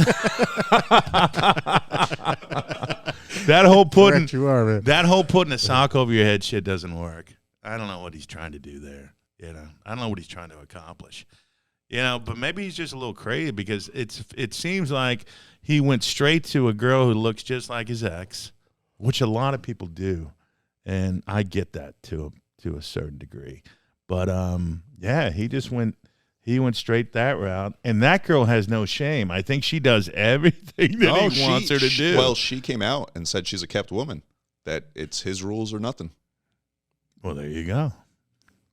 Speaker 2: that whole putting
Speaker 1: Correct you are, man.
Speaker 2: that whole putting a sock over your head shit doesn't work. I don't know what he's trying to do there. You know, I don't know what he's trying to accomplish. You know, but maybe he's just a little crazy because it seems like he went straight to a girl who looks just like his ex, which a lot of people do, and I get that to a certain degree. But yeah, he went straight that route, and that girl has no shame. I think she does everything that he wants her to do.
Speaker 3: Well, she came out and said she's a kept woman, that it's his rules or nothing.
Speaker 2: Well, there you go.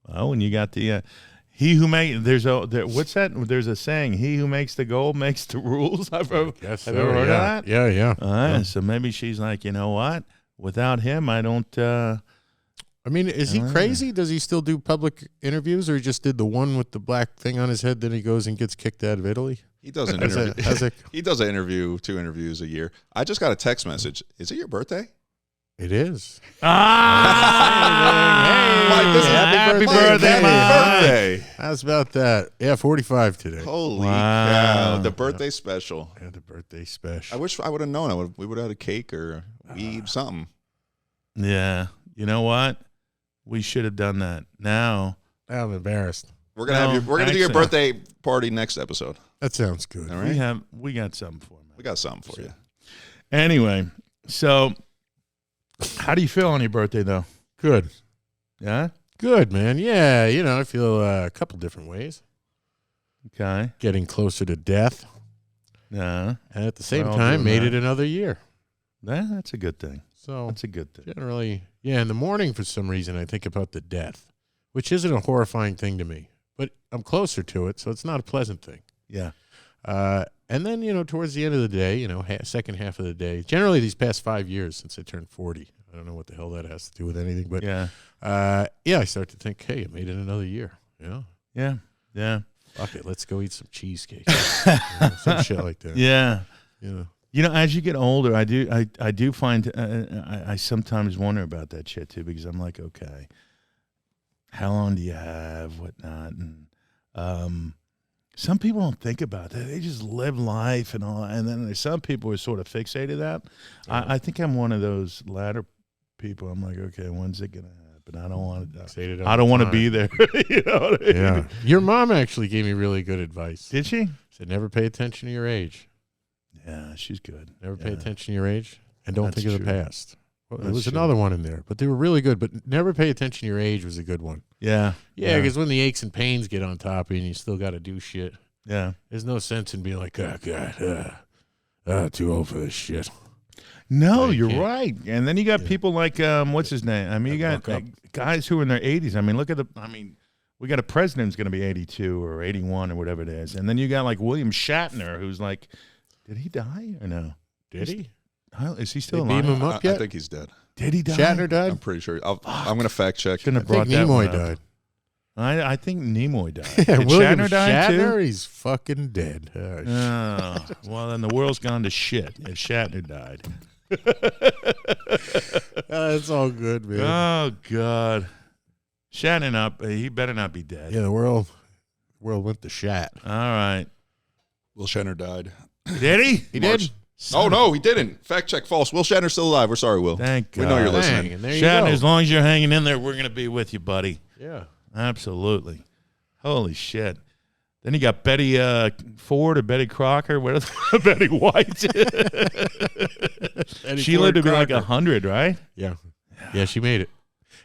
Speaker 2: Oh, and you got the he who makes what's that? There's a saying: "He who makes the goal makes the rules." Have you ever heard of that?
Speaker 1: Yeah, yeah.
Speaker 2: All right, so maybe she's like, you know what? Without him, I don't.
Speaker 1: I mean, is he crazy? Does he still do public interviews, or he just did the one with the black thing on his head? Then he goes and gets kicked out of Italy.
Speaker 3: He does an
Speaker 1: As a-
Speaker 3: interview.
Speaker 1: as a-
Speaker 3: He does an interview, 2 interviews a year. I just got a text message. Is it your birthday?
Speaker 1: It is.
Speaker 3: Mike, this is
Speaker 2: happy
Speaker 3: Mike,
Speaker 2: birthday,
Speaker 3: happy
Speaker 2: Mike.
Speaker 3: birthday.
Speaker 1: How's about that? Yeah, 45 today.
Speaker 3: Holy
Speaker 2: Wow.
Speaker 3: cow. The birthday special.
Speaker 1: Yeah, the birthday special.
Speaker 3: I wish I would have known. We would have had a cake or weed, something.
Speaker 2: Yeah, you know what? We should have done that. Now,
Speaker 1: I'm embarrassed.
Speaker 3: We're gonna do your
Speaker 2: excellent.
Speaker 3: birthday party next episode.
Speaker 1: That sounds good.
Speaker 3: All right.
Speaker 2: we got something for him.
Speaker 3: We got something for you.
Speaker 2: Anyway, so how do you feel on your birthday, though?
Speaker 1: Good.
Speaker 2: Yeah.
Speaker 1: Good, man. Yeah, I feel a couple different ways.
Speaker 2: Okay.
Speaker 1: Getting closer to death,
Speaker 2: Yeah.
Speaker 1: and at the same
Speaker 2: We're all
Speaker 1: time,
Speaker 2: doing
Speaker 1: made
Speaker 2: that.
Speaker 1: it another year.
Speaker 2: That's a good thing.
Speaker 1: So
Speaker 2: That's a good thing.
Speaker 1: generally, yeah, in the morning, for some reason, I think about the death, which isn't a horrifying thing to me, but I'm closer to it, so it's not a pleasant thing.
Speaker 2: Yeah.
Speaker 1: And then, towards the end of the day, second half of the day, generally these past 5 years since I turned 40, I don't know what the hell that has to do with anything, but
Speaker 2: Yeah.
Speaker 1: I start to think, hey, I made it another year.
Speaker 2: Yeah. Yeah.
Speaker 1: Fuck it, let's go eat some cheesecake. Some shit like that.
Speaker 2: Yeah.
Speaker 1: Yeah.
Speaker 2: As you get older, I do find I sometimes wonder about that shit too, because I'm like, okay, how long do you have, whatnot, and some people don't think about that. They just live life and all, and then there's some people who are sort of fixated that. I think I'm one of those latter people. I'm like, okay, when's it gonna happen? I don't want to.
Speaker 1: Fixated on
Speaker 2: I don't
Speaker 1: the
Speaker 2: want to
Speaker 1: time.
Speaker 2: be there. You know what I mean?
Speaker 1: Yeah. Your mom actually gave me really good advice.
Speaker 2: Did she?
Speaker 1: Said never pay attention to your age.
Speaker 2: Yeah, she's good.
Speaker 1: Never pay
Speaker 2: Yeah.
Speaker 1: attention to your age, and don't
Speaker 2: That's
Speaker 1: think of the
Speaker 2: true.
Speaker 1: past. Well, there
Speaker 2: That's
Speaker 1: was
Speaker 2: true.
Speaker 1: another one in there, but they were really good. But never pay attention to your age was a good one.
Speaker 2: Yeah.
Speaker 1: Yeah, because when the aches and pains get on top of you and you still got to do shit,
Speaker 2: Yeah.
Speaker 1: there's no sense in being like, oh, God, too old for this shit.
Speaker 2: No,
Speaker 1: Yeah, you
Speaker 2: you're
Speaker 1: can't.
Speaker 2: right. And then you got people like what's his name? I mean, you got
Speaker 1: Look up.
Speaker 2: guys who are in their 80s. I mean, we got a president who's going to be 82 or 81 or whatever it is. And then you got like William Shatner, who's like, did he die or no?
Speaker 1: Did he?
Speaker 2: Is he still
Speaker 1: They beam
Speaker 2: alive?
Speaker 1: him up
Speaker 3: I
Speaker 1: yet?
Speaker 3: think he's dead.
Speaker 2: Did he die?
Speaker 1: Shatner
Speaker 3: I'm
Speaker 1: died?
Speaker 3: pretty sure. I'm going to fact check.
Speaker 2: Shouldn't
Speaker 1: I
Speaker 2: have brought
Speaker 1: think
Speaker 2: that one
Speaker 1: Nimoy
Speaker 2: up.
Speaker 1: died.
Speaker 2: I think Nimoy died.
Speaker 1: Yeah,
Speaker 2: Did
Speaker 1: William
Speaker 2: Shatner die
Speaker 1: Shatner,
Speaker 2: too?
Speaker 1: he's fucking dead.
Speaker 2: Oh, well, then the world's gone to shit if Shatner died.
Speaker 1: It's all good, man.
Speaker 2: Oh, God. Shatner, he better not be dead.
Speaker 1: Yeah, the world went to shat.
Speaker 2: All right.
Speaker 3: Will Shatner died.
Speaker 2: Did he?
Speaker 1: He did.
Speaker 3: Oh, no, he didn't. Fact check false. Will Shatner's still alive. We're sorry, Will.
Speaker 2: Thank God.
Speaker 3: We know you're
Speaker 1: Dang,
Speaker 3: listening.
Speaker 1: and there you
Speaker 2: Shatner,
Speaker 1: go.
Speaker 2: as long as you're hanging in there, we're going to be with you, buddy.
Speaker 1: Yeah.
Speaker 2: Absolutely. Holy shit. Then you got Betty Ford or Betty Crocker. What is Betty White? She lived to be like 100, right?
Speaker 1: Yeah. Yeah, she made it.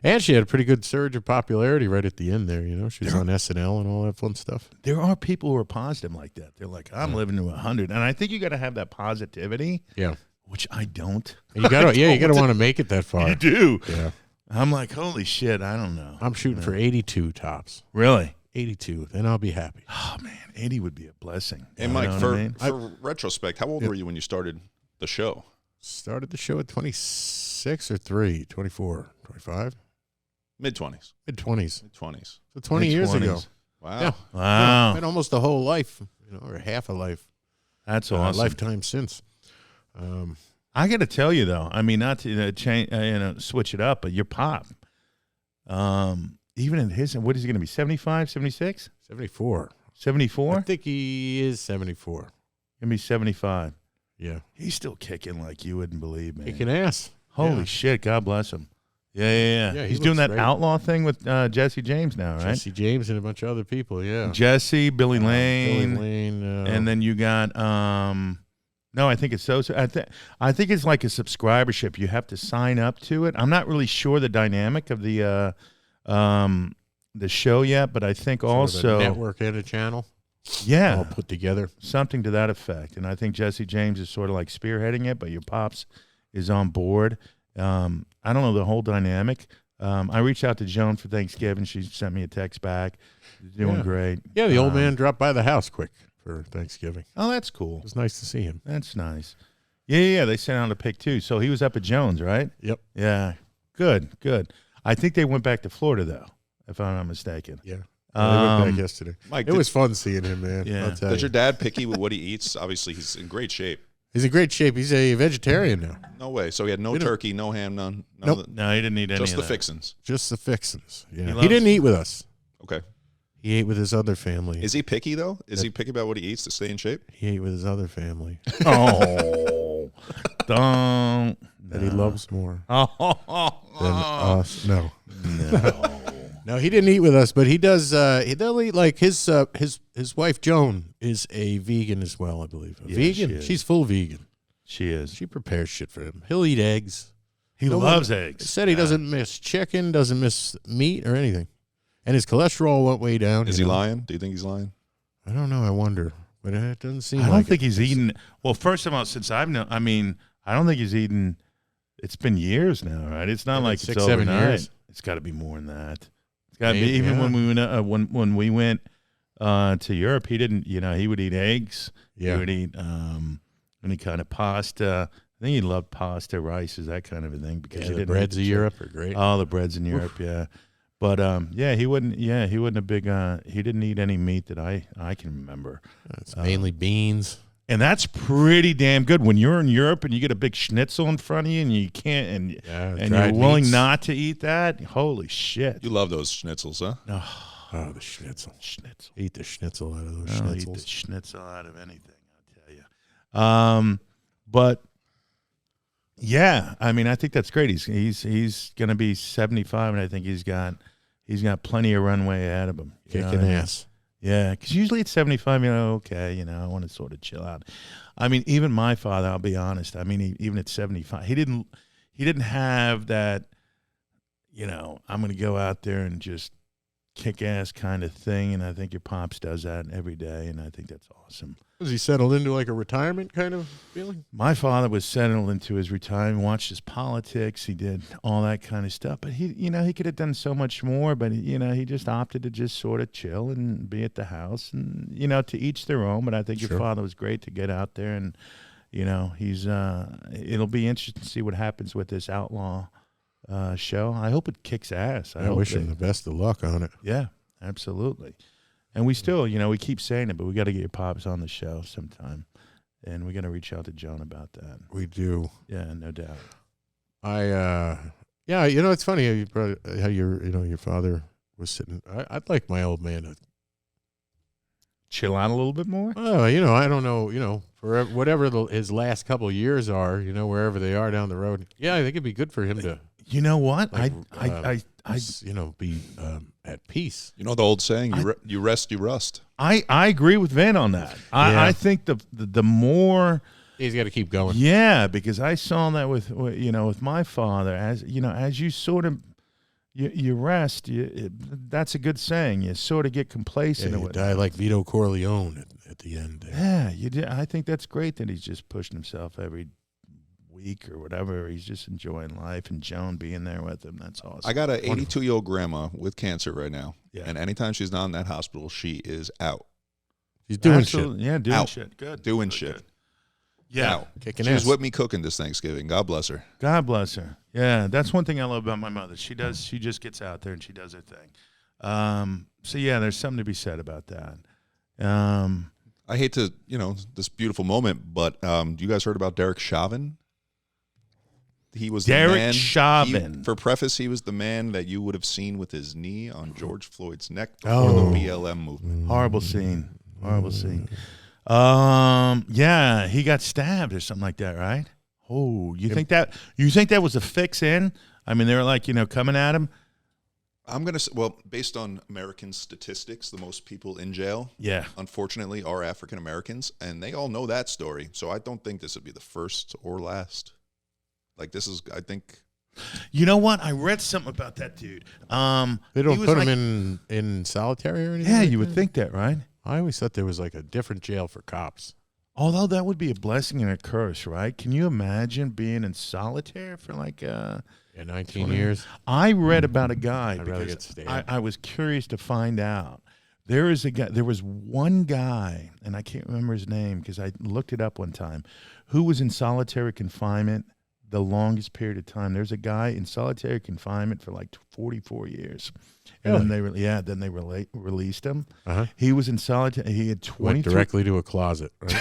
Speaker 1: And she had a pretty good surge of popularity right at the end there. You know, she was on SNL and all that fun stuff.
Speaker 2: There are people who are positive like that. They're like, I'm living to 100. And I think you got to have that positivity.
Speaker 1: Yeah.
Speaker 2: Which I don't.
Speaker 1: You gotta, you gotta want to make it that far.
Speaker 2: You do.
Speaker 1: Yeah.
Speaker 2: I'm like, holy shit, I don't know.
Speaker 1: I'm shooting for 82 tops.
Speaker 2: Really?
Speaker 1: 82. Then I'll be happy.
Speaker 2: Oh, man, 80 would be a blessing.
Speaker 3: And
Speaker 2: You
Speaker 3: Mike,
Speaker 2: know
Speaker 3: for,
Speaker 2: what I mean?
Speaker 3: for retrospect, how old were you when you started the show?
Speaker 1: Started the show at 26 or 3, 24, 25?
Speaker 3: Mid-20s.
Speaker 1: Mid-20s.
Speaker 3: Mid-20s.
Speaker 1: So 20 years ago.
Speaker 2: Mid-20s.
Speaker 3: Wow.
Speaker 1: Yeah.
Speaker 2: Wow.
Speaker 1: Been almost a whole life, you know, or half a life.
Speaker 2: That's awesome.
Speaker 1: Lifetime since.
Speaker 2: I got to tell you, though, I mean, not to change, switch it up, but your pop, even in his, what is he going to be, 75, 76?
Speaker 1: 74.
Speaker 2: 74?
Speaker 1: I think he is 74.
Speaker 2: Going to be 75.
Speaker 1: Yeah.
Speaker 2: He's still kicking like you wouldn't believe, man.
Speaker 1: Kicking ass.
Speaker 2: Holy
Speaker 1: Yeah.
Speaker 2: shit, God bless him. Yeah.
Speaker 1: Yeah, he
Speaker 2: He's doing
Speaker 1: looks
Speaker 2: that
Speaker 1: great.
Speaker 2: outlaw thing with Jesse James now, right?
Speaker 1: Jesse James and a bunch of other people, yeah.
Speaker 2: Jesse, Billy Lane,
Speaker 1: Billy Lane.
Speaker 2: and then you got no, I think it's I think it's like a subscribership. You have to sign up to it. I'm not really sure the dynamic of the show yet, but I think
Speaker 1: sort of
Speaker 2: also
Speaker 1: a network and a channel.
Speaker 2: yeah,
Speaker 1: All put together.
Speaker 2: something to that effect. And I think Jesse James is sort of like spearheading it, but your pops is on board. I don't know the whole dynamic. I reached out to Joan for Thanksgiving. She sent me a text back. Doing
Speaker 1: Yeah.
Speaker 2: great.
Speaker 1: Yeah, the old man dropped by the house quick for Thanksgiving.
Speaker 2: Oh, that's cool.
Speaker 1: It was nice to see him.
Speaker 2: That's nice. Yeah. They sent out a pic too. So he was up at Jones, right?
Speaker 1: Yep.
Speaker 2: Yeah. Good. I think they went back to Florida though, if I'm not mistaken.
Speaker 1: Yeah. They went back
Speaker 2: Um,
Speaker 1: yesterday.
Speaker 3: Mike,
Speaker 1: It was fun seeing him, man.
Speaker 2: Yeah.
Speaker 1: I'll tell
Speaker 3: Is
Speaker 1: you.
Speaker 3: your dad picky with what he eats? Obviously, he's in great shape.
Speaker 1: He's in great shape. He's a vegetarian now.
Speaker 3: No way. So he had no
Speaker 1: We don't-
Speaker 3: turkey, no ham, none.
Speaker 1: Nope.
Speaker 3: Of the,
Speaker 2: No, he didn't need any
Speaker 3: just
Speaker 2: of
Speaker 3: the
Speaker 2: that.
Speaker 3: fixins.
Speaker 1: Just the fixins. Yeah.
Speaker 2: He
Speaker 1: He,
Speaker 2: loves-
Speaker 1: didn't eat with us.
Speaker 3: Okay.
Speaker 1: He ate with his other family.
Speaker 3: Is he picky though? Is he picky about what he eats to stay in shape?
Speaker 1: He ate with his other family
Speaker 2: Oh, don't.
Speaker 1: that he loves more
Speaker 2: Oh,
Speaker 1: than us. No.
Speaker 2: no.
Speaker 1: No, he didn't eat with us, but he does. He'll eat like his wife Joan is a vegan as well, I believe. A
Speaker 2: Yeah,
Speaker 1: vegan.
Speaker 2: she is.
Speaker 1: She's full vegan.
Speaker 2: She is.
Speaker 1: She prepares shit for him. He'll eat eggs.
Speaker 2: He
Speaker 1: No
Speaker 2: loves
Speaker 1: one-
Speaker 2: eggs.
Speaker 1: Said he doesn't miss chicken, doesn't miss meat or anything, and his cholesterol went way down.
Speaker 3: Is
Speaker 1: you
Speaker 3: he
Speaker 1: know.
Speaker 3: lying? Do you think he's lying?
Speaker 1: I don't know. I wonder, but it doesn't seem.
Speaker 2: I don't
Speaker 1: like
Speaker 2: think
Speaker 1: it.
Speaker 2: he's eaten. Well, first of all, since I've known, I mean, I don't think he's eaten. It's been years now, right? It's not
Speaker 1: Yeah,
Speaker 2: like
Speaker 1: 6,
Speaker 2: it's
Speaker 1: 7
Speaker 2: overnight.
Speaker 1: years.
Speaker 2: It's got to be more than that. It's got to be
Speaker 1: Maybe,
Speaker 2: even
Speaker 1: yeah.
Speaker 2: when we went to Europe. He didn't. He would eat eggs.
Speaker 1: Yeah.
Speaker 2: He would eat any kind of pasta. I think he loved pasta, rices, that kind of a thing. Because
Speaker 1: Yeah,
Speaker 2: he
Speaker 1: the
Speaker 2: didn't
Speaker 1: breads
Speaker 2: eat
Speaker 1: of
Speaker 2: the
Speaker 1: Europe are great.
Speaker 2: Oh, the breads in Europe, yeah. But he wouldn't. Yeah, he wasn't a big. He didn't eat any meat that I can remember.
Speaker 1: It's mainly beans.
Speaker 2: And that's pretty damn good when you're in Europe and you get a big schnitzel in front of you and you can't
Speaker 1: Yeah,
Speaker 2: and you're
Speaker 1: dried
Speaker 2: willing
Speaker 1: meats.
Speaker 2: not to eat that. Holy shit!
Speaker 3: You love those schnitzels, huh?
Speaker 1: Oh, the schnitzel.
Speaker 2: Schnitzel.
Speaker 1: Eat the schnitzel out of those
Speaker 2: I'll eat
Speaker 1: schnitzels.
Speaker 2: the schnitzel out of anything. I'll tell you. But yeah, I mean, I think that's great. He's going to be 75, and I think he's got plenty of runway ahead of him. You know
Speaker 1: Kicking
Speaker 2: what I mean?
Speaker 1: ass.
Speaker 2: Yeah, because usually at 75, okay, I want to sort of chill out. I mean, even my father, I'll be honest. I mean, even at 75, he didn't have that, I'm going to go out there and just kick ass kind of thing. And I think your pops does that every day, and I think that's awesome.
Speaker 1: Was he settled into like a retirement kind of feeling?
Speaker 2: My father was settled into his retirement, watched his politics. He did all that kind of stuff. But he could have done so much more. But, he just opted to just sort of chill and be at the house. And, to each their own. But I think your
Speaker 1: Sure.
Speaker 2: father was great to get out there. And, he's it'll be interesting to see what happens with this outlaw show. I hope it kicks ass.
Speaker 1: I
Speaker 2: hope
Speaker 1: wish
Speaker 2: they-
Speaker 1: him the best of luck on it.
Speaker 2: Yeah, absolutely. And we still, we keep saying it, but we got to get your pops on the show sometime. And we got to reach out to Joan about that.
Speaker 1: We do.
Speaker 2: Yeah, no doubt.
Speaker 1: It's funny how you brought, how your father was sitting. I'd like my old man to
Speaker 2: chill out a little bit more?
Speaker 1: Oh, I don't know, for whatever his last couple of years are, wherever they are down the road. Yeah, I think it'd be good for him to.
Speaker 2: You know what?
Speaker 1: Like,
Speaker 2: I
Speaker 1: be at peace.
Speaker 3: You know the old saying, you rest, you rust.
Speaker 2: I agree with Vin on that. I think the more
Speaker 1: he's got to keep going.
Speaker 2: Yeah, because I saw that with my father. As you sort of you rest. That's a good saying. You sort of get complacent.
Speaker 1: You die like Vito Corleone at the end.
Speaker 2: Yeah, you did. I think that's great that he's just pushing himself every week or whatever. He's just enjoying life, and Joan being there with him. That's awesome.
Speaker 3: I got an 82-year-old grandma with cancer right now,
Speaker 2: Yeah.
Speaker 3: and anytime she's not in that hospital, she is out.
Speaker 1: She's doing
Speaker 2: Absolutely.
Speaker 1: shit.
Speaker 2: Yeah, doing
Speaker 3: Out.
Speaker 2: shit. Good.
Speaker 3: Doing
Speaker 2: Good,
Speaker 3: shit.
Speaker 2: good. Yeah.
Speaker 3: Out.
Speaker 1: Kicking
Speaker 3: She was
Speaker 1: ass.
Speaker 3: with me cooking this Thanksgiving. God bless her.
Speaker 2: God bless her. Yeah, that's one thing I love about my mother. She just gets out there and she does her thing. So yeah, there's something to be said about that.
Speaker 3: I hate to, this beautiful moment, but you guys heard about Derek Chauvin? He was
Speaker 2: Derek
Speaker 3: the man.
Speaker 2: Chauvin.
Speaker 3: For preface, he was the man that you would have seen with his knee on George Floyd's neck before the BLM movement.
Speaker 2: Horrible scene. Horrible scene. Yeah, he got stabbed or something like that, right? Oh, you think that was a fix in? I mean, they were like, coming at him.
Speaker 3: I'm going to say, well, based on American statistics, the most people in jail,
Speaker 2: Yeah.
Speaker 3: unfortunately, are African Americans, and they all know that story. So I don't think this would be the first or last. Like, this is, I think.
Speaker 2: You know what? I read something about that dude.
Speaker 1: They don't put him in solitary or anything?
Speaker 2: Yeah,
Speaker 1: like
Speaker 2: you would
Speaker 1: that?
Speaker 2: think that, right?
Speaker 1: I always thought there was like a different jail for cops.
Speaker 2: Although that would be a blessing and a curse, right? Can you imagine being in solitaire for
Speaker 1: 19 years.
Speaker 2: I read about a guy
Speaker 1: I'd rather
Speaker 2: because
Speaker 1: get stabbed.
Speaker 2: I was curious to find out. There was one guy, and I can't remember his name because I looked it up one time, who was in solitary confinement the longest period of time. There's a guy in solitary confinement for like 44 years. And then they released him.
Speaker 1: Uh-huh.
Speaker 2: He was in solitary. He had 23
Speaker 1: Went directly to a closet. Right?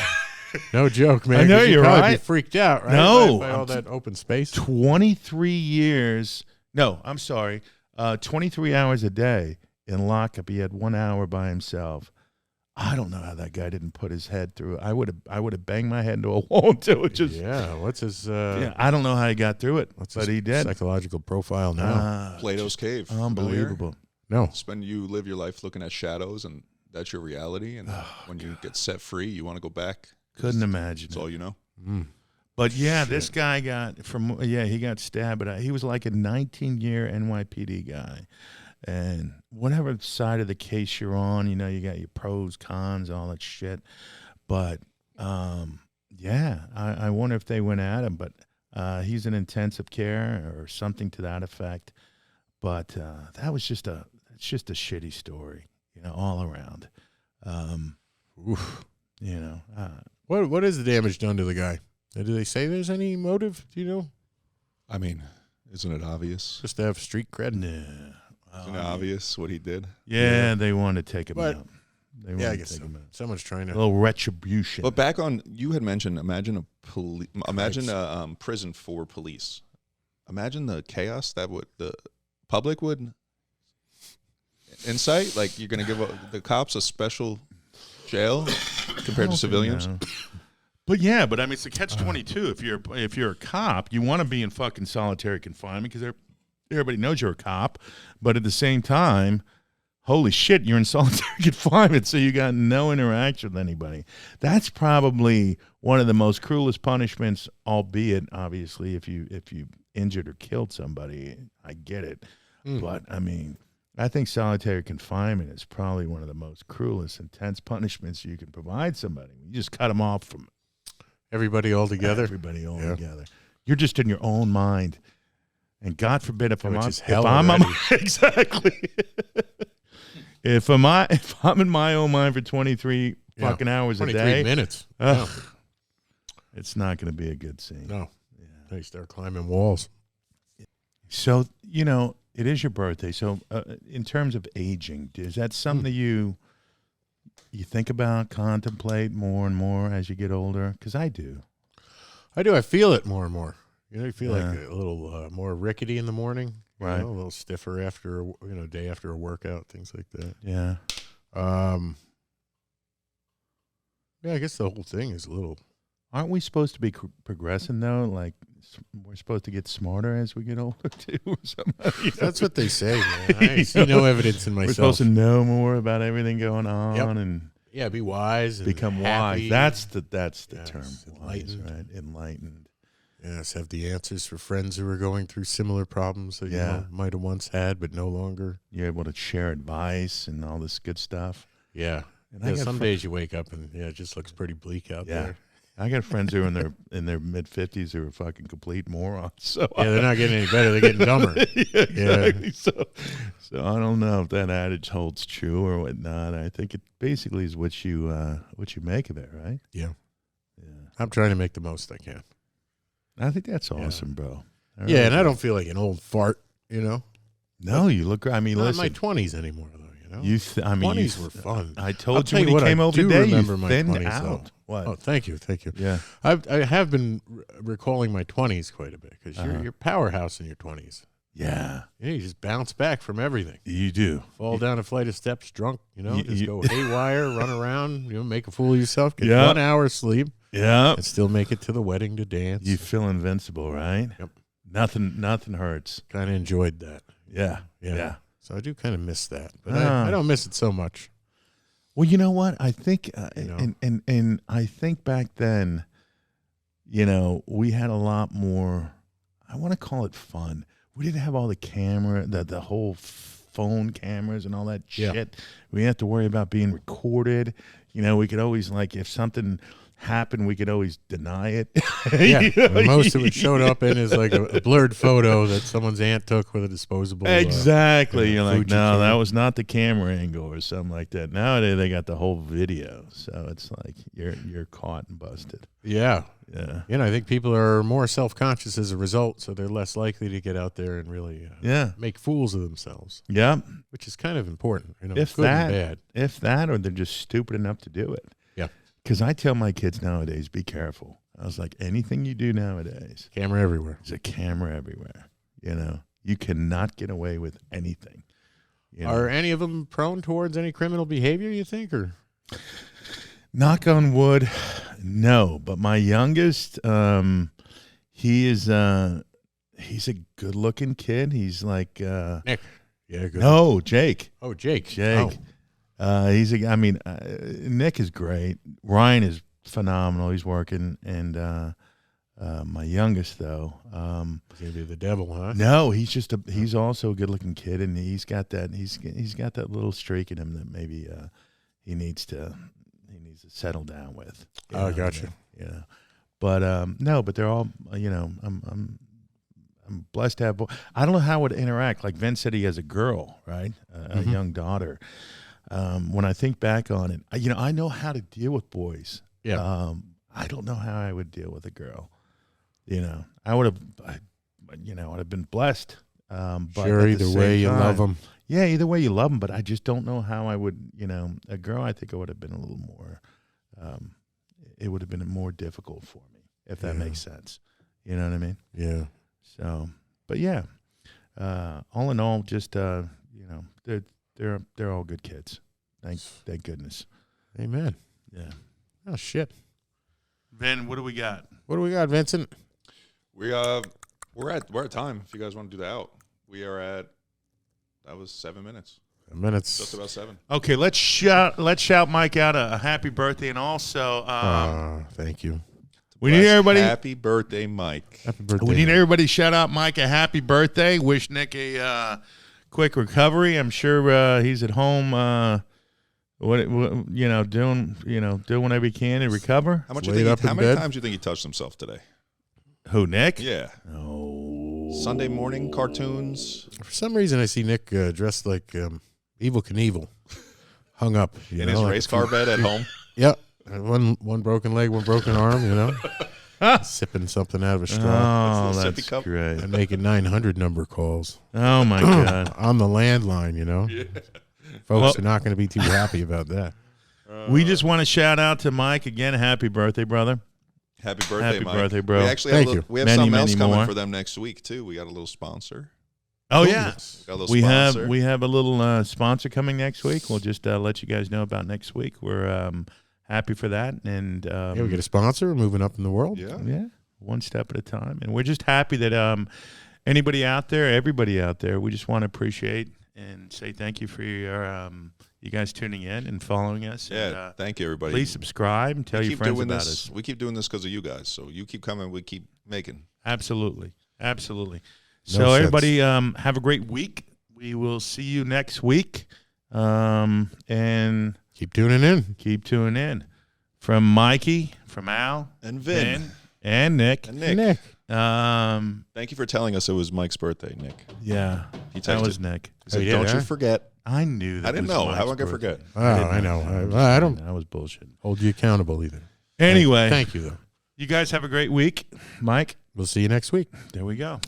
Speaker 1: No joke, man.
Speaker 2: I know
Speaker 1: 'cause
Speaker 2: you're
Speaker 1: probably
Speaker 2: right.
Speaker 1: Be freaked out, right?
Speaker 2: No.
Speaker 1: by all that open space.
Speaker 2: 23 years. No, I'm sorry. 23 hours a day in lockup. He had 1 hour by himself. I don't know how that guy didn't put his head through it. I would have banged my head into a wall until it just.
Speaker 1: Yeah. What's his?
Speaker 2: I don't know how he got through it,
Speaker 1: What's
Speaker 2: but
Speaker 1: his
Speaker 2: he did.
Speaker 1: psychological profile now?
Speaker 3: Plato's Cave.
Speaker 2: Unbelievable.
Speaker 1: No.
Speaker 3: You live your life looking at shadows, and that's your reality. And when you get set free, you want to go back.
Speaker 2: Couldn't imagine.
Speaker 3: That's all you know.
Speaker 2: But yeah, this guy he got stabbed, but he was like a 19-year NYPD guy. And whatever side of the case you're on, you got your pros, cons, all that shit. But I wonder if they went at him. But he's in intensive care or something to that effect. But that was just a shitty story, all around.
Speaker 1: What is the damage done to the guy? Do they say there's any motive? Do you know?
Speaker 3: I mean, isn't it obvious?
Speaker 1: Just to have street cred?
Speaker 2: Nah.
Speaker 3: Isn't it obvious what he did?
Speaker 2: Yeah, they wanted to take him
Speaker 1: But-
Speaker 2: out.
Speaker 1: Yeah, I guess so. Someone's trying
Speaker 2: A
Speaker 1: to.
Speaker 2: little retribution.
Speaker 3: But back on, you had mentioned, imagine a prison for police. Imagine the chaos that the public would incite. Like, you're going to give the cops a special jail compared to civilians.
Speaker 2: But I mean, it's a catch-22. If you're a cop, you want to be in fucking solitary confinement because everybody knows you're a cop. But at the same time, holy shit, you're in solitary confinement, so you got no interaction with anybody. That's probably one of the most cruelest punishments, albeit obviously if you injured or killed somebody, I get it. But I mean, I think solitary confinement is probably one of the most cruelest, intense punishments you can provide somebody. You just cut them off from
Speaker 1: Everybody all together.
Speaker 2: everybody all together. You're just in your own mind, and God forbid if I'm exactly. If I'm in my own mind for 23 fucking hours a
Speaker 1: 23
Speaker 2: day,
Speaker 1: minutes.
Speaker 2: it's not going to be a good scene.
Speaker 1: No. They start climbing walls.
Speaker 2: So, it is your birthday. So, in terms of aging, is that something that you think about, contemplate more and more as you get older? Because I do.
Speaker 1: I feel it more and more. You feel like a little more rickety in the morning.
Speaker 2: Right.
Speaker 1: A little stiffer after, day after a workout, things like that.
Speaker 2: Yeah.
Speaker 1: Yeah, I guess the whole thing is a little.
Speaker 2: Aren't we supposed to be progressing though? Like we're supposed to get smarter as we get older too, or something.
Speaker 1: That's what they say, man. I see no evidence in myself.
Speaker 2: We're supposed to know more about everything going on and
Speaker 1: be wise and
Speaker 2: become
Speaker 1: happy.
Speaker 2: wise. That's the term.
Speaker 1: Enlightened.
Speaker 2: Wise, right? Enlightened.
Speaker 1: Yes, have the answers for friends who are going through similar problems that you might have once had, but no longer.
Speaker 2: You're able to share advice and all this good stuff.
Speaker 1: Yeah. And some days you wake up and it just looks pretty bleak out there.
Speaker 2: I got friends who are in their mid-50s who are fucking complete morons. So
Speaker 1: they're not getting any better; they're getting dumber.
Speaker 2: Exactly. Yeah. So I don't know if that adage holds true or whatnot. I think it basically is what you make of it, right?
Speaker 1: Yeah. I'm trying to make the most I can.
Speaker 2: I think that's awesome, bro.
Speaker 1: And I don't feel like an old fart.
Speaker 2: No, you look. I mean,
Speaker 1: not
Speaker 2: listen,
Speaker 1: in my 20s anymore, though.
Speaker 2: 20s
Speaker 1: were fun.
Speaker 2: I told you when you came over today, you thinned out.
Speaker 1: What? Oh, thank you.
Speaker 2: Yeah,
Speaker 1: I have been recalling my 20s quite a bit because you're powerhouse in your 20s.
Speaker 2: Yeah,
Speaker 1: you just bounce back from everything.
Speaker 2: You do.
Speaker 1: Fall down a flight of steps drunk. Just go haywire, run around. Make a fool of yourself. Get 1 hour sleep.
Speaker 2: Yeah,
Speaker 1: and still make it to the wedding to dance.
Speaker 2: You feel invincible, right?
Speaker 1: Yep.
Speaker 2: Nothing hurts.
Speaker 1: Kind of enjoyed that.
Speaker 2: Yeah.
Speaker 1: So I do kind of miss that, but I don't miss it so much.
Speaker 2: Well, you know what? I think, and I think back then, we had a lot more. I want to call it fun. We didn't have all the camera, the whole phone cameras and all that shit. We didn't have to worry about being recorded. We could always if something happened, we could always deny it.
Speaker 1: Most of it showed up in is like a blurred photo that someone's aunt took with a disposable.
Speaker 2: Exactly. You're like, no,
Speaker 1: camera.
Speaker 2: That was not the camera angle or something like that. Nowadays they got the whole video, so it's like you're caught and busted.
Speaker 1: Yeah.
Speaker 2: I
Speaker 1: think people are more self-conscious as a result, so they're less likely to get out there and really make fools of themselves.
Speaker 2: Yeah,
Speaker 1: which is kind of important.
Speaker 2: If
Speaker 1: good and bad.
Speaker 2: If that, or they're just stupid enough to do it.
Speaker 1: Yeah.
Speaker 2: Because I tell my kids nowadays, be careful. I was like, anything you do nowadays.
Speaker 1: Camera everywhere.
Speaker 2: There's a camera everywhere. You cannot get away with anything.
Speaker 1: Are any of them prone towards any criminal behavior, you think? Or
Speaker 2: knock on wood, no. But my youngest, he's a good-looking kid. He's like...
Speaker 1: Nick. Yeah, good.
Speaker 2: No, Jake.
Speaker 1: Oh, Jake.
Speaker 2: Oh. Nick is great. Ryan is phenomenal. He's working, and my youngest though,
Speaker 1: he's gonna be the devil, huh?
Speaker 2: No, he's also a good-looking kid, and he's got that little streak in him that maybe he needs to settle down with.
Speaker 1: Oh, gotcha.
Speaker 2: But no, but they're all I'm blessed to have. I don't know how it would interact. Like Vince said, he has a girl, right? A young daughter. When I think back on it, I know how to deal with boys.
Speaker 1: Yeah.
Speaker 2: I don't know how I would deal with a girl. I would have been blessed. But
Speaker 1: sure, either way you love them.
Speaker 2: Yeah, either way you love them, but I just don't know how I would, a girl, I think it would have been a little more, it would have been more difficult for me, if that makes sense. You know what I mean?
Speaker 1: Yeah.
Speaker 2: So, but yeah, all in all, just, they're all good kids. Thank goodness.
Speaker 1: Amen.
Speaker 2: Yeah.
Speaker 1: Oh, shit.
Speaker 2: Ben, what do we got?
Speaker 1: What do we got, Vincent?
Speaker 3: We're at time. If you guys want to do the out, we are at. That was 7 minutes.
Speaker 1: 7 minutes.
Speaker 3: Just about 7.
Speaker 2: Okay, let's shout Mike out a happy birthday, and also
Speaker 1: thank you.
Speaker 2: We need everybody.
Speaker 3: Happy birthday, Mike.
Speaker 1: Happy birthday.
Speaker 2: We need everybody to shout out Mike a happy birthday. Wish Nick a quick recovery. I'm sure he's at home. Doing whatever he can to recover.
Speaker 3: How many times do you think he touched himself today?
Speaker 2: Who, Nick?
Speaker 3: Yeah.
Speaker 2: Oh.
Speaker 3: Sunday morning cartoons.
Speaker 1: For some reason, I see Nick dressed like Evel Knievel, hung up
Speaker 3: in his race car bed at home.
Speaker 1: Yep. One broken leg, one broken arm. Sipping something out of a straw.
Speaker 2: Oh, that's great.
Speaker 1: And making 900 number calls.
Speaker 2: Oh my God.
Speaker 1: On the landline, Yeah. Folks are not going to be too happy about that.
Speaker 2: We just want to shout out to Mike again. Happy birthday, brother.
Speaker 3: Happy birthday, Mike.
Speaker 2: Happy birthday, bro.
Speaker 3: We actually we have something else coming
Speaker 2: more
Speaker 3: for them next week, too. We got a little sponsor.
Speaker 2: Oh, yeah.
Speaker 3: Got a little sponsor.
Speaker 2: We have a little sponsor coming next week. We'll just let you guys know about next week. We're happy for that. And
Speaker 1: Yeah, we get a sponsor. We're moving up in the world.
Speaker 2: yeah, one step at a time. And we're just happy that anybody out there, everybody out there, we just want to appreciate and say thank you for your you guys tuning in and following us.
Speaker 3: Yeah,
Speaker 2: And,
Speaker 3: thank you, everybody.
Speaker 2: please subscribe and tell your friends about us.
Speaker 3: We keep doing this because of you guys. So you keep coming, we keep making.
Speaker 2: Absolutely. Absolutely.
Speaker 1: No
Speaker 2: So
Speaker 1: sense.
Speaker 2: everybody have a great week. We will see you next week. And
Speaker 1: Keep tuning in.
Speaker 2: keep tuning in. From Mikey, from Al,
Speaker 3: And Vin.
Speaker 2: Ben, and Nick.
Speaker 3: And Nick.
Speaker 1: Nick.
Speaker 3: Thank you for telling us it was Mike's birthday, Nick.
Speaker 2: Yeah,
Speaker 3: He
Speaker 2: that
Speaker 3: texted.
Speaker 2: was Nick.
Speaker 3: He said,
Speaker 1: Oh, yeah,
Speaker 3: don't
Speaker 1: huh?
Speaker 3: you forget.
Speaker 2: I knew that.
Speaker 3: I didn't
Speaker 2: was
Speaker 3: know.
Speaker 2: Mike's
Speaker 3: How am I going to
Speaker 2: birthday.
Speaker 3: forget?
Speaker 1: Oh, I know. I don't
Speaker 2: That was bullshit.
Speaker 1: hold you accountable either.
Speaker 2: Anyway,
Speaker 1: Thank you, though.
Speaker 2: you guys have a great week. Mike,
Speaker 1: We'll see you next week.
Speaker 2: there we go.